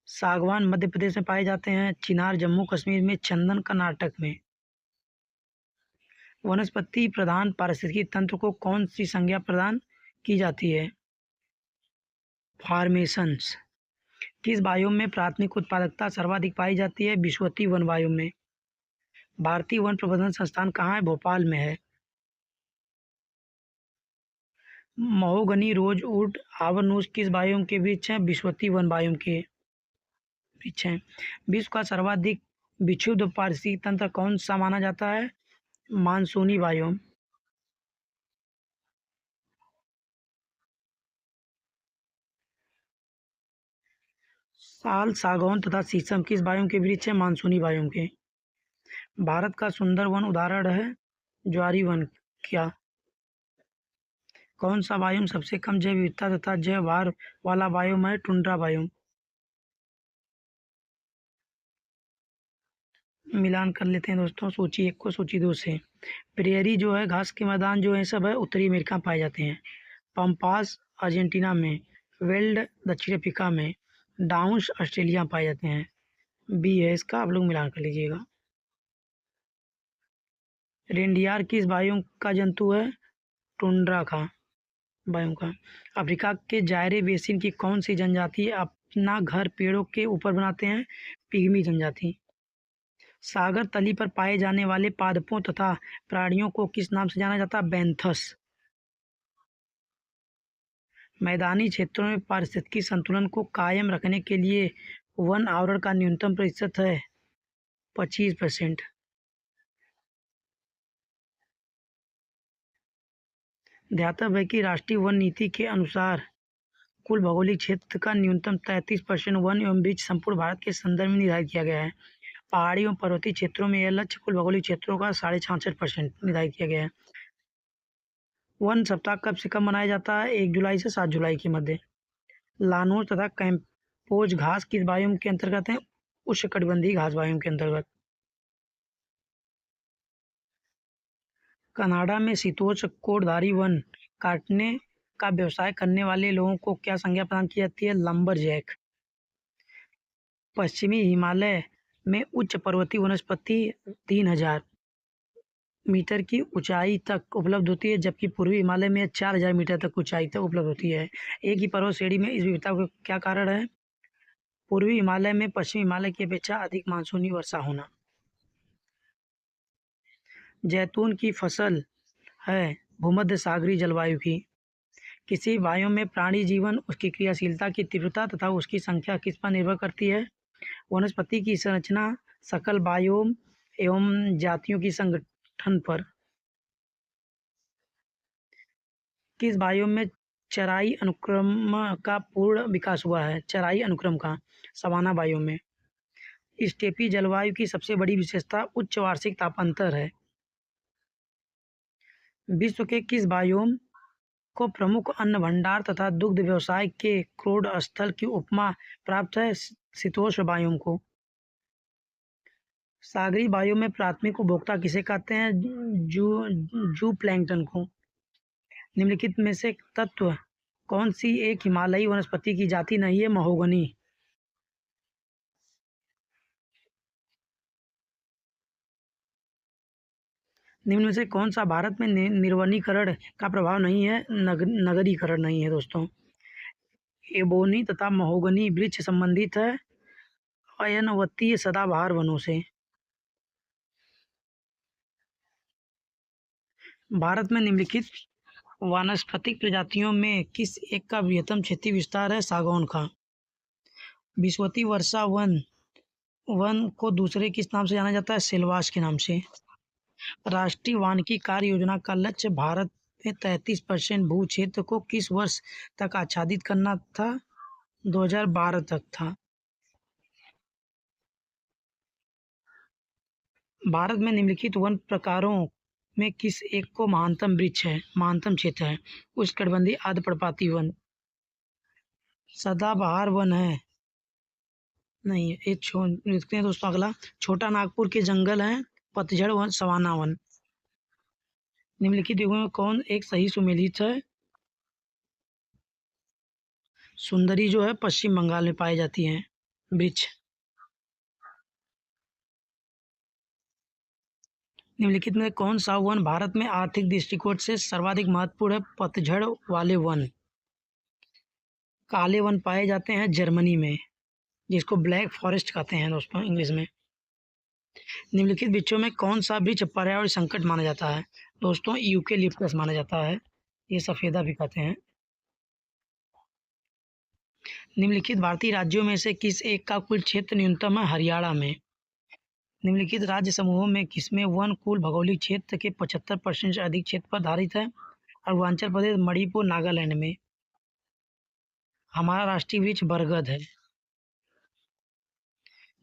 सागवान मध्य प्रदेश में पाए जाते हैं। चिनार जम्मू कश्मीर में। चंदन कर्नाटक में। वनस्पति प्रधान पारिस्थितिकी तंत्र को कौन सी संज्ञा प्रदान की जाती है फॉर्मेशंस। किस बायोम में प्राथमिक उत्पादकता सर्वाधिक पाई जाती है विषुवतीय वन बायोम में। भारतीय वन प्रबंधन संस्थान कहाँ है भोपाल में है। महोगनी रोजवुड आबनूस किस बायोम के वृक्ष हैं विषुवतीय वन बायोम के वृक्ष हैं। विश्व का सर्वाधिक विक्षुब्ध पारिस्थितिक तंत्र कौन सा माना जाता है मानसूनी बायोम। साल सागौन तथा शीशम किस बायोम के वृक्ष हैं मानसूनी बायोम के। भारत का सुंदर वन उदाहरण है ज्वारी वन। क्या कौन सा बायोम सबसे कम जैव विविधता तथा जैव भार वाला बायोम है टुंड्रा बायोम। मिलान कर लेते हैं दोस्तों सूची 1 को सूची 2 से। प्रेयरी जो है घास के मैदान जो है सब है उत्तरी अमेरिका में पाए जाते हैं। पंपास अर्जेंटीना में। वेल्ड दक्षिण अफ्रीका में। डाउन्स ऑस्ट्रेलिया में पाए जाते हैं। बी है इसका, आप लोग मिलान कर लीजिएगा। रेंडियार किस बायोम का जंतु है टुंड्रा का बायोम का। अफ्रीका के जायरे बेसिन की कौन सी जनजाति अपना घर पेड़ों के ऊपर बनाते हैं पिग्मी जनजाति। सागर तली पर पाए जाने वाले पादपों तथा प्राणियों को किस नाम से जाना जाता है बैंथस। मैदानी क्षेत्रों में पारिस्थितिकी संतुलन को कायम रखने के लिए वन आवरण का न्यूनतम प्रतिशत है 25%। ध्यातव्य है कि राष्ट्रीय वन नीति के अनुसार कुल भौगोलिक क्षेत्र का न्यूनतम 33% वन एवं वृक्ष संपूर्ण भारत के संदर्भ में निर्धारित किया गया है। पहाड़ी एवं पर्वतीय क्षेत्रों में यह लक्ष्य कुल भौगोलिक क्षेत्रों का 66.5% निर्धारित किया गया है। वन सप्ताह कब से कब मनाया जाता है 1 जुलाई से 7 जुलाई के मध्य। लानोस तथा कैम्पोज घास किस बायोम के अंतर्गत है उष्णकटिबंधीय घास बायोम के अंतर्गत। कनाडा में शीतोष्ण कोड़धारी वन काटने का व्यवसाय करने वाले लोगों को क्या संज्ञा प्रदान की जाती है लंबरजैक। पश्चिमी हिमालय में उच्च पर्वतीय वनस्पति 3000 मीटर की ऊंचाई तक उपलब्ध होती है, जबकि पूर्वी हिमालय में 4000 मीटर तक ऊंचाई तक उपलब्ध होती है। एक ही पर्वत श्रेणी में इस विविधता का क्या कारण है? पूर्वी हिमालय में पश्चिमी हिमालय की अपेक्षा अधिक मानसूनी वर्षा होना। जैतून की फसल है भूमध्य सागरीय जलवायु की। किसी बायोम में प्राणी जीवन उसकी क्रियाशीलता की तीव्रता तथा उसकी संख्या किस पर निर्भर करती है? वनस्पति की संरचना सकल बायोम एवं जातियों की संगठन पर। किस बायोम में चराई अनुक्रम का पूर्ण विकास हुआ है? चराई अनुक्रम का सवाना बायोम में। स्टेपी जलवायु की सबसे बड़ी विशेषता उच्च वार्षिक तापांतर है। विश्व के किस बायोम को प्रमुख अन्न भंडार तथा दुग्ध व्यवसाय के क्रोड स्थल की उपमा प्राप्त है? शीतोष्ण बायोम को। सागरीय बायोम में प्राथमिक उपभोक्ता किसे कहते हैं? जू प्लैंकटन को। निम्नलिखित में से तत्व कौन सी एक हिमालयी वनस्पति की जाति नहीं है? महोगनी। निम्न में से कौन सा भारत में निर्वनीकरण का प्रभाव नहीं है? नगरीकरण नहीं है दोस्तों। एबोनी तथा महोगनी वृक्ष संबंधित है अयनवतीय सदाबहार वनों से। भारत में निम्नलिखित वानस्पतिक प्रजातियों में किस एक का बृहत्तम क्षेत्रीय विस्तार है? सागौन का। विश्ववती वर्षा वन को दूसरे किस नाम से जाना जाता है? सिलवास के नाम से। राष्ट्रीय वानिकी कार्य योजना का लक्ष्य भारत में 33% भू क्षेत्र को किस वर्ष तक आच्छादित करना था? 2012 तक था। भारत में निम्नलिखित वन प्रकारों में किस एक को महानतम वृक्ष है? महानतम क्षेत्र है उष्णकटिबंधीय आर्द्रपर्णपाती वन। सदाबहार वन है नहीं है। देखते हैं दोस्तों अगला। छोटा नागपुर के जंगल हैं पतझड़ वन सवाना वन। निम्नलिखित युगों में कौन एक सही सुमेलित है? सुंदरी जो है पश्चिम बंगाल में पाई जाती हैं वृक्ष। निम्नलिखित में कौन सा वन भारत में आर्थिक दृष्टिकोण से सर्वाधिक महत्वपूर्ण है? पतझड़ वाले वन। काले वन पाए जाते हैं जर्मनी में, जिसको ब्लैक फॉरेस्ट कहते हैं दोस्तों इंग्लिश में। निम्नलिखित वृक्षों में कौन सा वृक्ष पर्यावरण संकट माना जाता है? दोस्तों यूकेलिप्टस माना जाता है, ये सफेदा भी कहते हैं। निम्नलिखित भारतीय राज्यों में से किस एक का कुल क्षेत्र न्यूनतम है? हरियाणा में। निम्नलिखित राज्य समूहों में किसमें वन कुल भौगोलिक क्षेत्र के 75% से अधिक क्षेत्र पर आधारित है? अरुणाचल प्रदेश, मणिपुर, नागालैंड में। हमारा राष्ट्रीय वृक्ष बरगद है।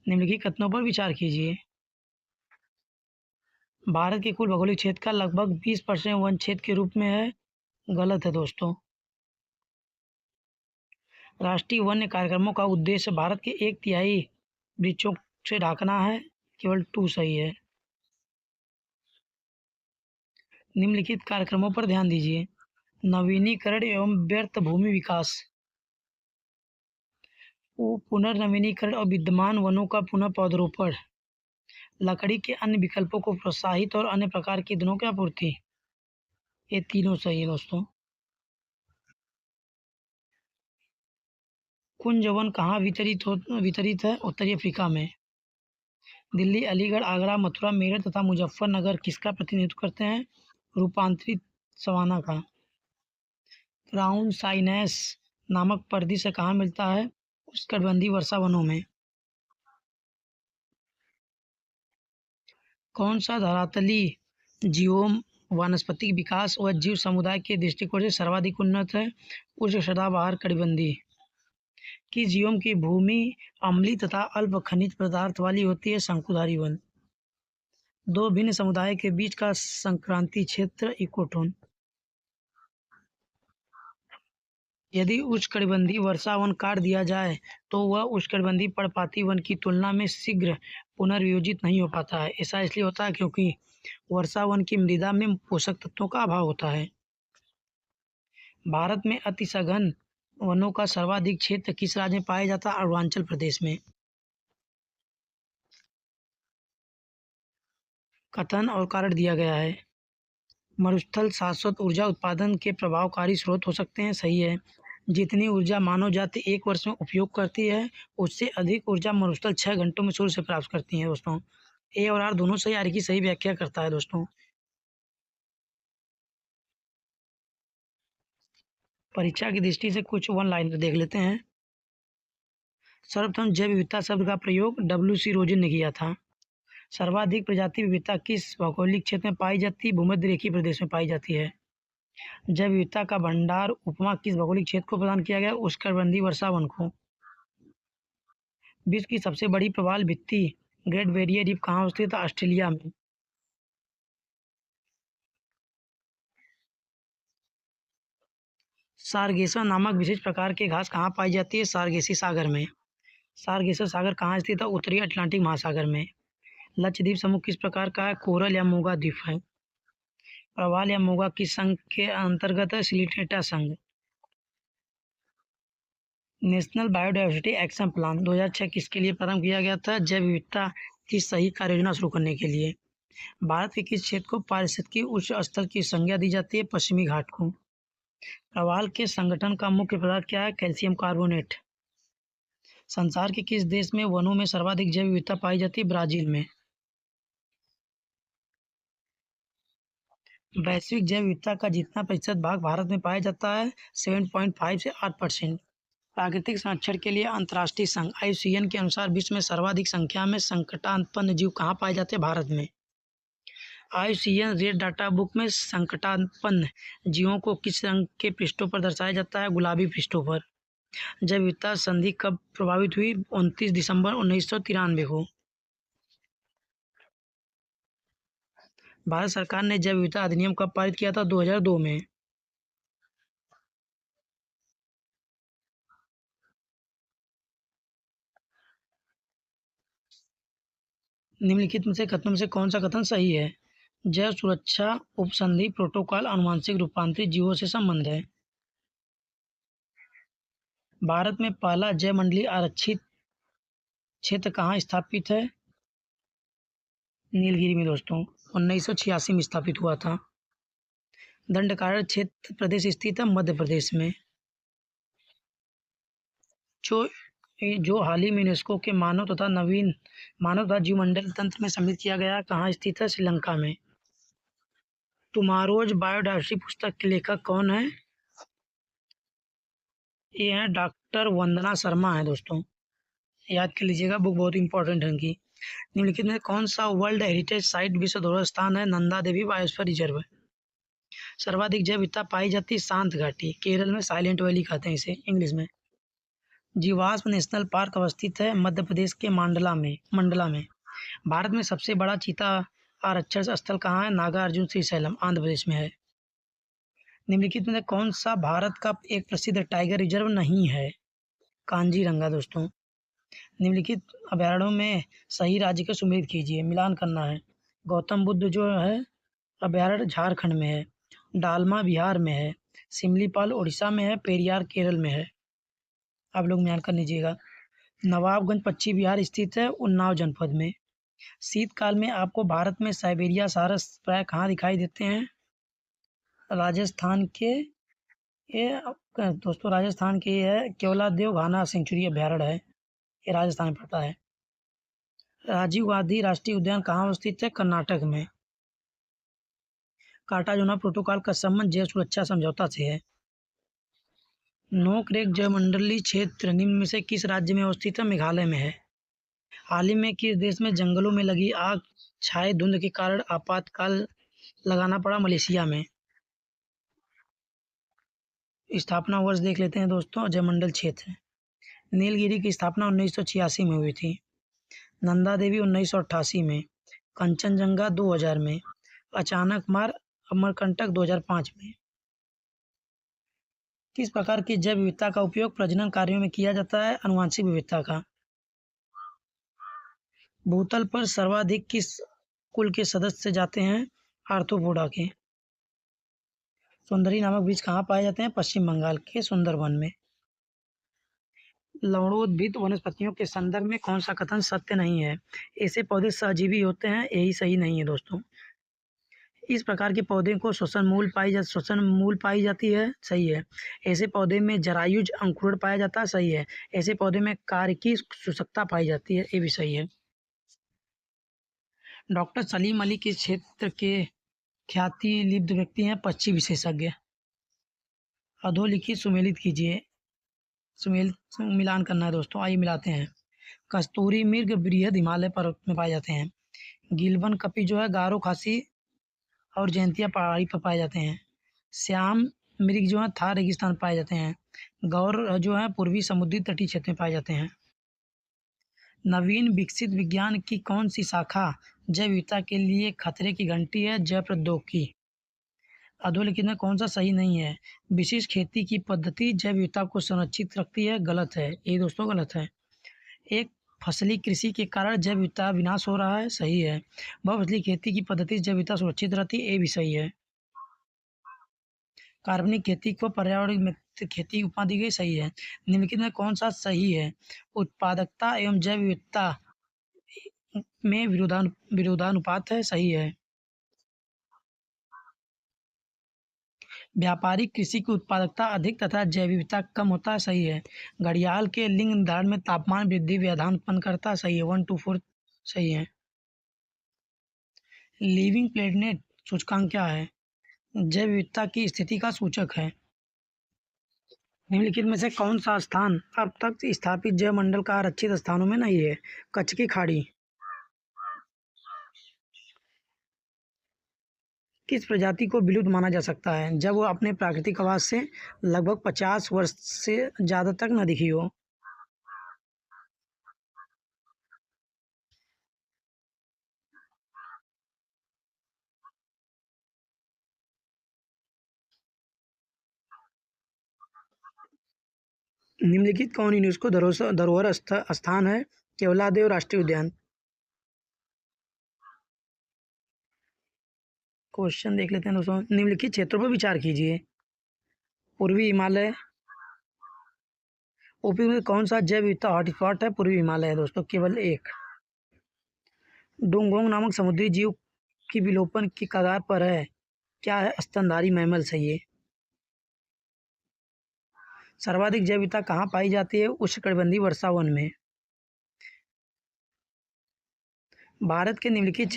निम्नलिखित कथनों पर विचार कीजिए। भारत के कुल भौगोलिक क्षेत्र का लगभग 20% वन क्षेत्र के रूप में है। गलत है दोस्तों। राष्ट्रीय वन्य कार्यक्रमों का उद्देश्य भारत के 1/3 वृक्षों से ढकना है, केवल 2 सही है। निम्नलिखित कार्यक्रमों पर ध्यान दीजिए। नवीनीकरण एवं व्यर्थ भूमि विकास, पुनर्नवीनीकरण और विद्यमान वनों का पुनः पौधरोपण, लकड़ी के अन्य विकल्पों को प्रोत्साहित और अन्य प्रकार की ईंधनों की आपूर्ति। ये तीनों सही है दोस्तों। कुंज वन कहाँ वितरित है? उत्तरी अफ्रीका में। दिल्ली, अलीगढ़, आगरा, मथुरा, मेरठ तथा मुजफ्फरनगर किसका प्रतिनिधित्व करते हैं? रूपांतरित सवाना का। क्राउन साइनैस नामक परिदृश्य कहाँ मिलता है? उष्णकटिबंधीय वर्षा वनों में। कौन सा धरातली जीवोम वानस्पतिक विकास व जीव समुदाय के दृष्टिकोण से सर्वाधिक उन्नत है? उष्ण सदाबहार कटिबंधीय। किस जीवोम की भूमि अम्लीय तथा अल्प खनिज पदार्थ वाली होती है? शंकुधारी वन। दो भिन्न समुदाय के बीच का संक्रांति क्षेत्र इकोटोन। यदि उष्णकटिबंधीय वर्षा वन काट दिया जाए तो वह उष्णकटिबंधीय पर्णपाती वन की तुलना में शीघ्र पुनर्वियोजित नहीं हो पाता है। ऐसा इसलिए होता है क्योंकि वर्षा वन की मृदा में पोषक तत्वों का अभाव होता है। भारत में अति सघन वनों का सर्वाधिक क्षेत्र किस राज्य में पाया जाता है? अरुणाचल प्रदेश में। कथन और कारण दिया गया है। मरुस्थल शाश्वत ऊर्जा उत्पादन के प्रभावकारी स्रोत हो सकते हैं, सही है। जितनी ऊर्जा मानव जाति एक वर्ष में उपयोग करती है, उससे अधिक ऊर्जा मरुस्थल 6 घंटों में सूर्य से प्राप्त करती है दोस्तों। ए और आर दोनों सही, आर की सही व्याख्या करता है दोस्तों। परीक्षा की दृष्टि से कुछ वन लाइनर देख लेते हैं। सर्वप्रथम जैव विविधता शब्द का प्रयोग डब्ल्यू.सी. रोजिन ने किया था। सर्वाधिक प्रजाति विविधता किस भौगोलिक क्षेत्र में पाई जाती है? भूमध्य रेखीय प्रदेश में पाई जाती है। जैव विविधता का भंडार उपमा किस भौगोलिक क्षेत्र को प्रदान किया गया? उष्णकटिबंधीय वर्षा वन को। विश्व की सबसे बड़ी प्रवाल भित्ति ग्रेट बैरियर रीफ कहाँ स्थित है? ऑस्ट्रेलिया में। सारगेसा नामक विशेष प्रकार के घास कहाँ पाई जाती है? सारगेसी सागर में। सारगेसा सागर कहाँ स्थित है? उत्तरी अटलांटिक महासागर में। लक्षद्वीप समूह किस प्रकार का है? कोरल या मूंगा द्वीप है। प्रवाल या मूंगा किस संघ के अंतर्गत है? सिलिटेटा संघ। नेशनल बायोडायवर्सिटी एक्शन प्लान 2006 किसके लिए प्रारंभ किया गया था? जैव विविधता की सही कार्य योजना शुरू करने के लिए। भारत के किस क्षेत्र को पारिस्थितिकी उच्च स्तर की संज्ञा दी जाती है? पश्चिमी घाट को। प्रवाल के संगठन का मुख्य पदार्थ क्या है? Calcium carbonate. संसार के किस देश में वनों में सर्वाधिक जैव विविधता पाई जाती है? ब्राजील में। वैश्विक जैव विविधता का जितना प्रतिशत भाग भारत में पाया जाता है? 7.5 से 8%। प्राकृतिक संरक्षण के लिए अंतर्राष्ट्रीय संघ IUCN के अनुसार विश्व में सर्वाधिक संख्या में संकटापन्न जीव कहाँ पाए जाते हैं? भारत में। IUCN रेड डाटा बुक में संकटापन्न जीवों को किस रंग के पृष्ठों पर दर्शाया जाता है? गुलाबी पृष्ठों पर। जैव विविधता संधि कब प्रभावित हुई? 29 दिसंबर 1993 को। भारत सरकार ने जैव विविधता अधिनियम कब पारित किया था? 2002 में। निम्नलिखित में से कथनों में से कौन सा कथन सही है? जैव सुरक्षा उपसंधि प्रोटोकॉल आनुवांशिक रूपांतरित जीवों से संबंध है। भारत में पहला जैव मंडलीय आरक्षित क्षेत्र कहाँ स्थापित है? नीलगिरी में दोस्तों। 1986 में स्थापित हुआ था। दंडकारण्य क्षेत्र प्रदेश स्थित है? मध्य प्रदेश में। जो जो हाल ही में यूनेस्को के मानव तथा जीवमंडल तंत्र में सम्मिलित किया गया, कहाँ स्थित है? श्रीलंका में। टुमारोज बायोडायवर्सिटी पुस्तक के लेखक कौन है? ये हैं डॉक्टर वंदना शर्मा है दोस्तों, याद कर लीजिएगा, बुक बहुत इंपॉर्टेंट है इनकी। निम्नलिखित में कौन सा वर्ल्ड हेरिटेज साइट विश्व धरोहर स्थान है? Nanda Devi biosphere reserve. सर्वाधिक जैव विविधता पाई जाती है? शांत घाटी, केरल में साइलेंट वैली कहते हैं इसे इंग्लिश में। जीवाश्म नेशनल पार्क अवस्थित है? मध्य प्रदेश के मंडला में। भारत में सबसे बड़ा चीता आरक्षण स्थल कहाँ है? नागार्जुन श्रीशैलम आंध्र प्रदेश में है। निम्नलिखित में कौन सा भारत का एक प्रसिद्ध टाइगर रिजर्व नहीं है? कांजीरंगा दोस्तों। निम्नलिखित अभयारण्यों में सही राज्य का सुमेलित कीजिए, मिलान करना है। गौतम बुद्ध जो है अभयारण्य झारखंड में है, डालमा बिहार में है, सिमलीपाल उड़ीसा में है, पेरियार केरल में है। आप लोग मिलान कर लीजिएगा। नवाबगंज पश्चिम बिहार स्थित है? उन्नाव जनपद में। शीतकाल में आपको भारत में साइबेरिया सारस प्राय कहाँ दिखाई देते हैं? राजस्थान के राजस्थान के ये है केवलादेव घाना सेंचुरी अभयारण्य है, ये राजस्थान में पड़ता है। राजीव गांधी राष्ट्रीय उद्यान कहाँ स्थित है? कर्नाटक में। कार्टाजोना प्रोटोकॉल का संबंध जैव सुरक्षा समझौता से है। नोकरेक जैवमंडलीय क्षेत्र निम्न में से किस राज्य में अवस्थित है? मेघालय में है। हाल ही में किस देश में जंगलों में लगी आग छाए धुंध के कारण आपातकाल लगाना पड़ा? मलेशिया में। स्थापना वर्ष देख लेते हैं दोस्तों। जयमंडल क्षेत्र नीलगिरी की स्थापना 1986 में हुई थी। नंदा देवी 1988 में। कंचनजंगा 2000 में। अचानक मार अमरकंटक 2005 में। किस प्रकार की जैव विविधता का उपयोग प्रजनन कार्यों में किया जाता है? आनुवंशिक विविधता का। भूतल पर सर्वाधिक किस कुल के सदस्य जाते हैं? आर्थ्रोपोडा के। सुंदरी नामक वृक्ष कहाँ पाए जाते हैं? पश्चिम बंगाल के सुंदरवन में। लवणोद्भिद वनस्पतियों के संदर्भ में कौन सा कथन सत्य नहीं है? ऐसे पौधे सहजीवी होते हैं, यही सही नहीं है दोस्तों। इस प्रकार के पौधे को श्वसन मूल पाई जाती है, सही है। ऐसे पौधे में जरायुज अंकुरण पाया जाता है, सही है। ऐसे पौधे में कार्य की शुष्कता पाई जाती है, ये भी सही है। डॉक्टर सलीम अली किस क्षेत्र के ख्याति लिप्त व्यक्ति हैं? पक्षी विशेषज्ञ। अधोलिखित सुमेलित कीजिए। मिलान करना है दोस्तों, आइए मिलाते हैं। कस्तूरी मृग बृहद हिमालय पर्वत में पाए जाते हैं। गिलबन कपी जो है गारो खासी और जयंतिया पहाड़ी पर पाए जाते हैं। श्याम मृग जो है थार रेगिस्तान पाए जाते हैं। गौर जो है पूर्वी समुद्री तटीय क्षेत्र में पाए जाते हैं। नवीन विकसित विज्ञान की कौन सी शाखा जैव विविधता के लिए खतरे की घंटी है? जैव प्रौद्योगिकी। अधोलिखित में कौन सा सही नहीं है? विशिष्ट खेती की पद्धति जैव विविधता को संरक्षित रखती है, गलत है। ये दोस्तों गलत है। एक फसली कृषि के कारण जैव विविधता विनाश हो रहा है, सही है। बहुफसली खेती की पद्धति जैव विविधता सुरक्षित रहती है, ये भी सही है। कार्बनिक खेती को पर्यावरण मित्र खेती उपमा दी गई, सही है। निम्नलिखित में कौन सा सही है? उत्पादकता एवं जैव विविधता में विरोधानुपात है, सही है। व्यापारिक कृषि की उत्पादकता अधिक तथा जैव विविधता कम होता है, सही है। घड़ियाल के लिंग निर्धारण में तापमान वृद्धि व्यवधान उत्पन्न करता है, सही है। 1 to 4 सही है। लिविंग प्लेनेट सूचकांक क्या है? जैव विविधता की स्थिति का सूचक है। निम्नलिखित में से कौन सा स्थान अब तक स्थापित जैव मंडल का आरक्षित स्थानों में नहीं है? कच्छ की खाड़ी। किस प्रजाति को विलुप्त माना जा सकता है? जब वो अपने प्राकृतिक आवास से लगभग 50 वर्ष से ज़्यादा तक न दिखी हो। निम्नलिखित कौन यूनेस्को धरोहर स्थान है? केवलादेव राष्ट्रीय उद्यान। क्वेश्चन देख लेते हैं दोस्तों। निम्नलिखित क्षेत्रों पर विचार कीजिए। पूर्वी हिमालय। ओपी में कौन सा जैव विविधता हॉटस्पॉट है? पूर्वी हिमालय है दोस्तों, केवल एक। डोंगोंग नामक समुद्री जीव की विलोपन की कगार पर है, क्या है? स्तनधारी मैमल, सही है। सर्वाधिक जैव विविधता कहाँ पाई जाती है? उष्णकटिबंधीय वर्षा वन में। भारत के निम्नलिखित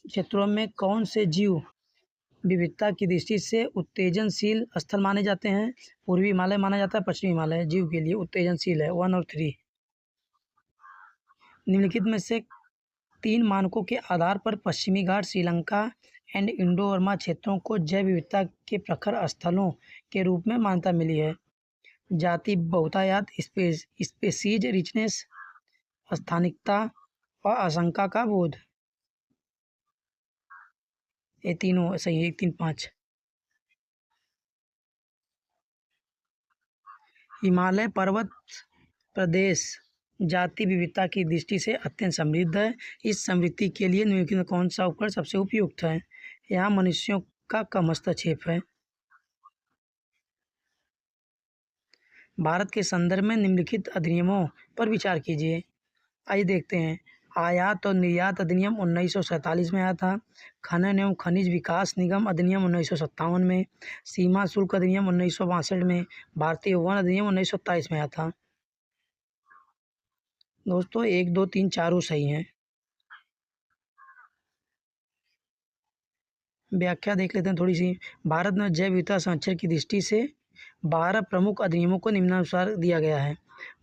क्षेत्रों में कौन से जीव विविधता की दृष्टि से उत्तेजनशील स्थल माने जाते हैं? पूर्वी हिमालय माना जाता है, पश्चिमी हिमालय जीव के लिए उत्तेजनशील है। 1 और 3। निम्नलिखित में से 3 मानकों के आधार पर पश्चिमी घाट, श्रीलंका एंड इंडो बर्मा क्षेत्रों को जैव विविधता के प्रखर स्थलों के रूप में मान्यता मिली है? जाति बहुतायात, स्पेसीज रिचनेस, स्थानिकता और आशंका का बोध। ये तीनों सही है। 1, 3, 5। हिमालय पर्वत प्रदेश जाति विविधता की दृष्टि से अत्यंत समृद्ध है। इस समृद्धि के लिए निम्नलिखित में कौन सा उपकरण सबसे उपयुक्त है? यहाँ मनुष्यों का कम हस्तक्षेप है। भारत के संदर्भ में निम्नलिखित अधिनियमों पर विचार कीजिए। आइए देखते हैं। आयात और निर्यात अधिनियम 1947 में आया था। खनन एवं खनिज विकास निगम अधिनियम 1957 में। सीमा शुल्क अधिनियम 1962 में। भारतीय वन अधिनियम 1927 में आया था। दोस्तों 1, 2, 3 चारों सही हैं। व्याख्या देख लेते हैं थोड़ी सी। भारत में जैव विविधता संरक्षण की दृष्टि से 12 प्रमुख अधिनियमों को निम्नानुसार दिया गया है।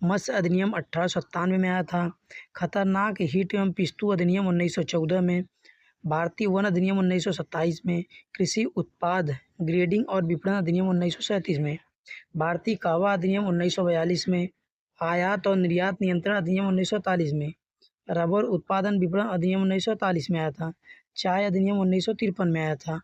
मत्स्य अधिनियम 1897 में आया था। खतरनाक हीट एवं पिस्तू अधिनियम 1914 में। भारतीय वन अधिनियम 1927 में। कृषि उत्पाद ग्रेडिंग और विपणन अधिनियम 1937 में। भारतीय कहवा अधिनियम 1942 में। आयात और निर्यात नियंत्रण अधिनियम 1943 में। रबर उत्पादन विपणन अधिनियम 1943 में आया था। चाय अधिनियम 1953 में आया था।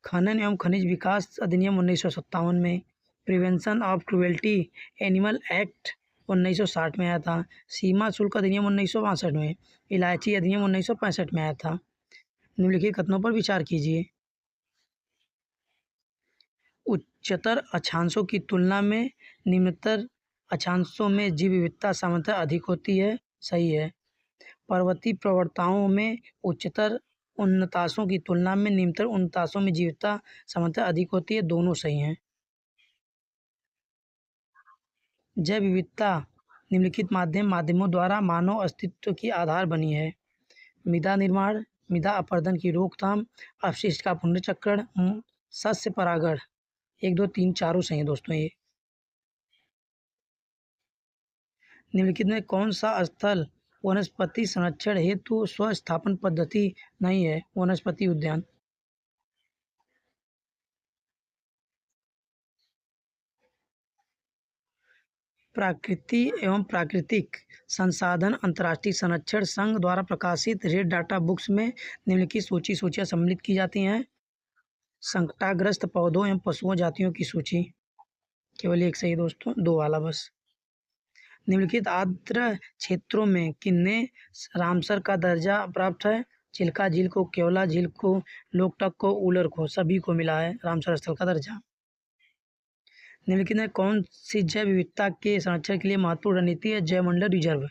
खनन एवं खनिज विकास अधिनियम 1957 में। Prevention of cruelty animal act 1960 में आया था। सीमा शुल्क अधिनियम 1962 में। इलायची अधिनियम 1965 में आया था। निम्नलिखित कथनों पर विचार कीजिए। उच्चतर अक्षांशों की तुलना में निम्नतर अक्षांशों में जीव विविधता सामान्यतः अधिक होती है। सही है। पर्वतीय प्रवणताओं में उच्चतर उन्नताशों की तुलना में निम्नतर उन्नताशों में जीव विविधता सामान्यतः अधिक होती है। दोनों सही हैं। जैव विविधता निम्नलिखित माध्यमों द्वारा मानव अस्तित्व की आधार बनी है। मृदा निर्माण, मृदा अपरदन की रोकथाम, अपशिष्ट का पुनर्चक्रण, सस्य परागण। 1, 2, 3, चारों सही है दोस्तों। ये निम्नलिखित में कौन सा स्थल वनस्पति संरक्षण हेतु स्वस्थापन पद्धति नहीं है? वनस्पति उद्यान। प्रकृति एवं प्राकृतिक संसाधन अंतर्राष्ट्रीय संरक्षण संघ द्वारा प्रकाशित रेड डाटा बुक्स में निम्नलिखित सूचियाँ सम्मिलित की जाती हैं। संकटाग्रस्त पौधों एवं पशुओं जातियों की सूची। केवल एक सही दोस्तों, 2 वाला बस। निम्नलिखित आर्द्र क्षेत्रों में किन्हें रामसर का दर्जा प्राप्त है? चिल्का झील को, केवला झील को, लोकटक को, उलर को, सभी को मिला है रामसर स्थल का दर्जा। निम्नलिखित में कौन सी जैव विविधता के संरक्षण के लिए महत्वपूर्ण रणनीति है? जैवमंडल रिजर्व।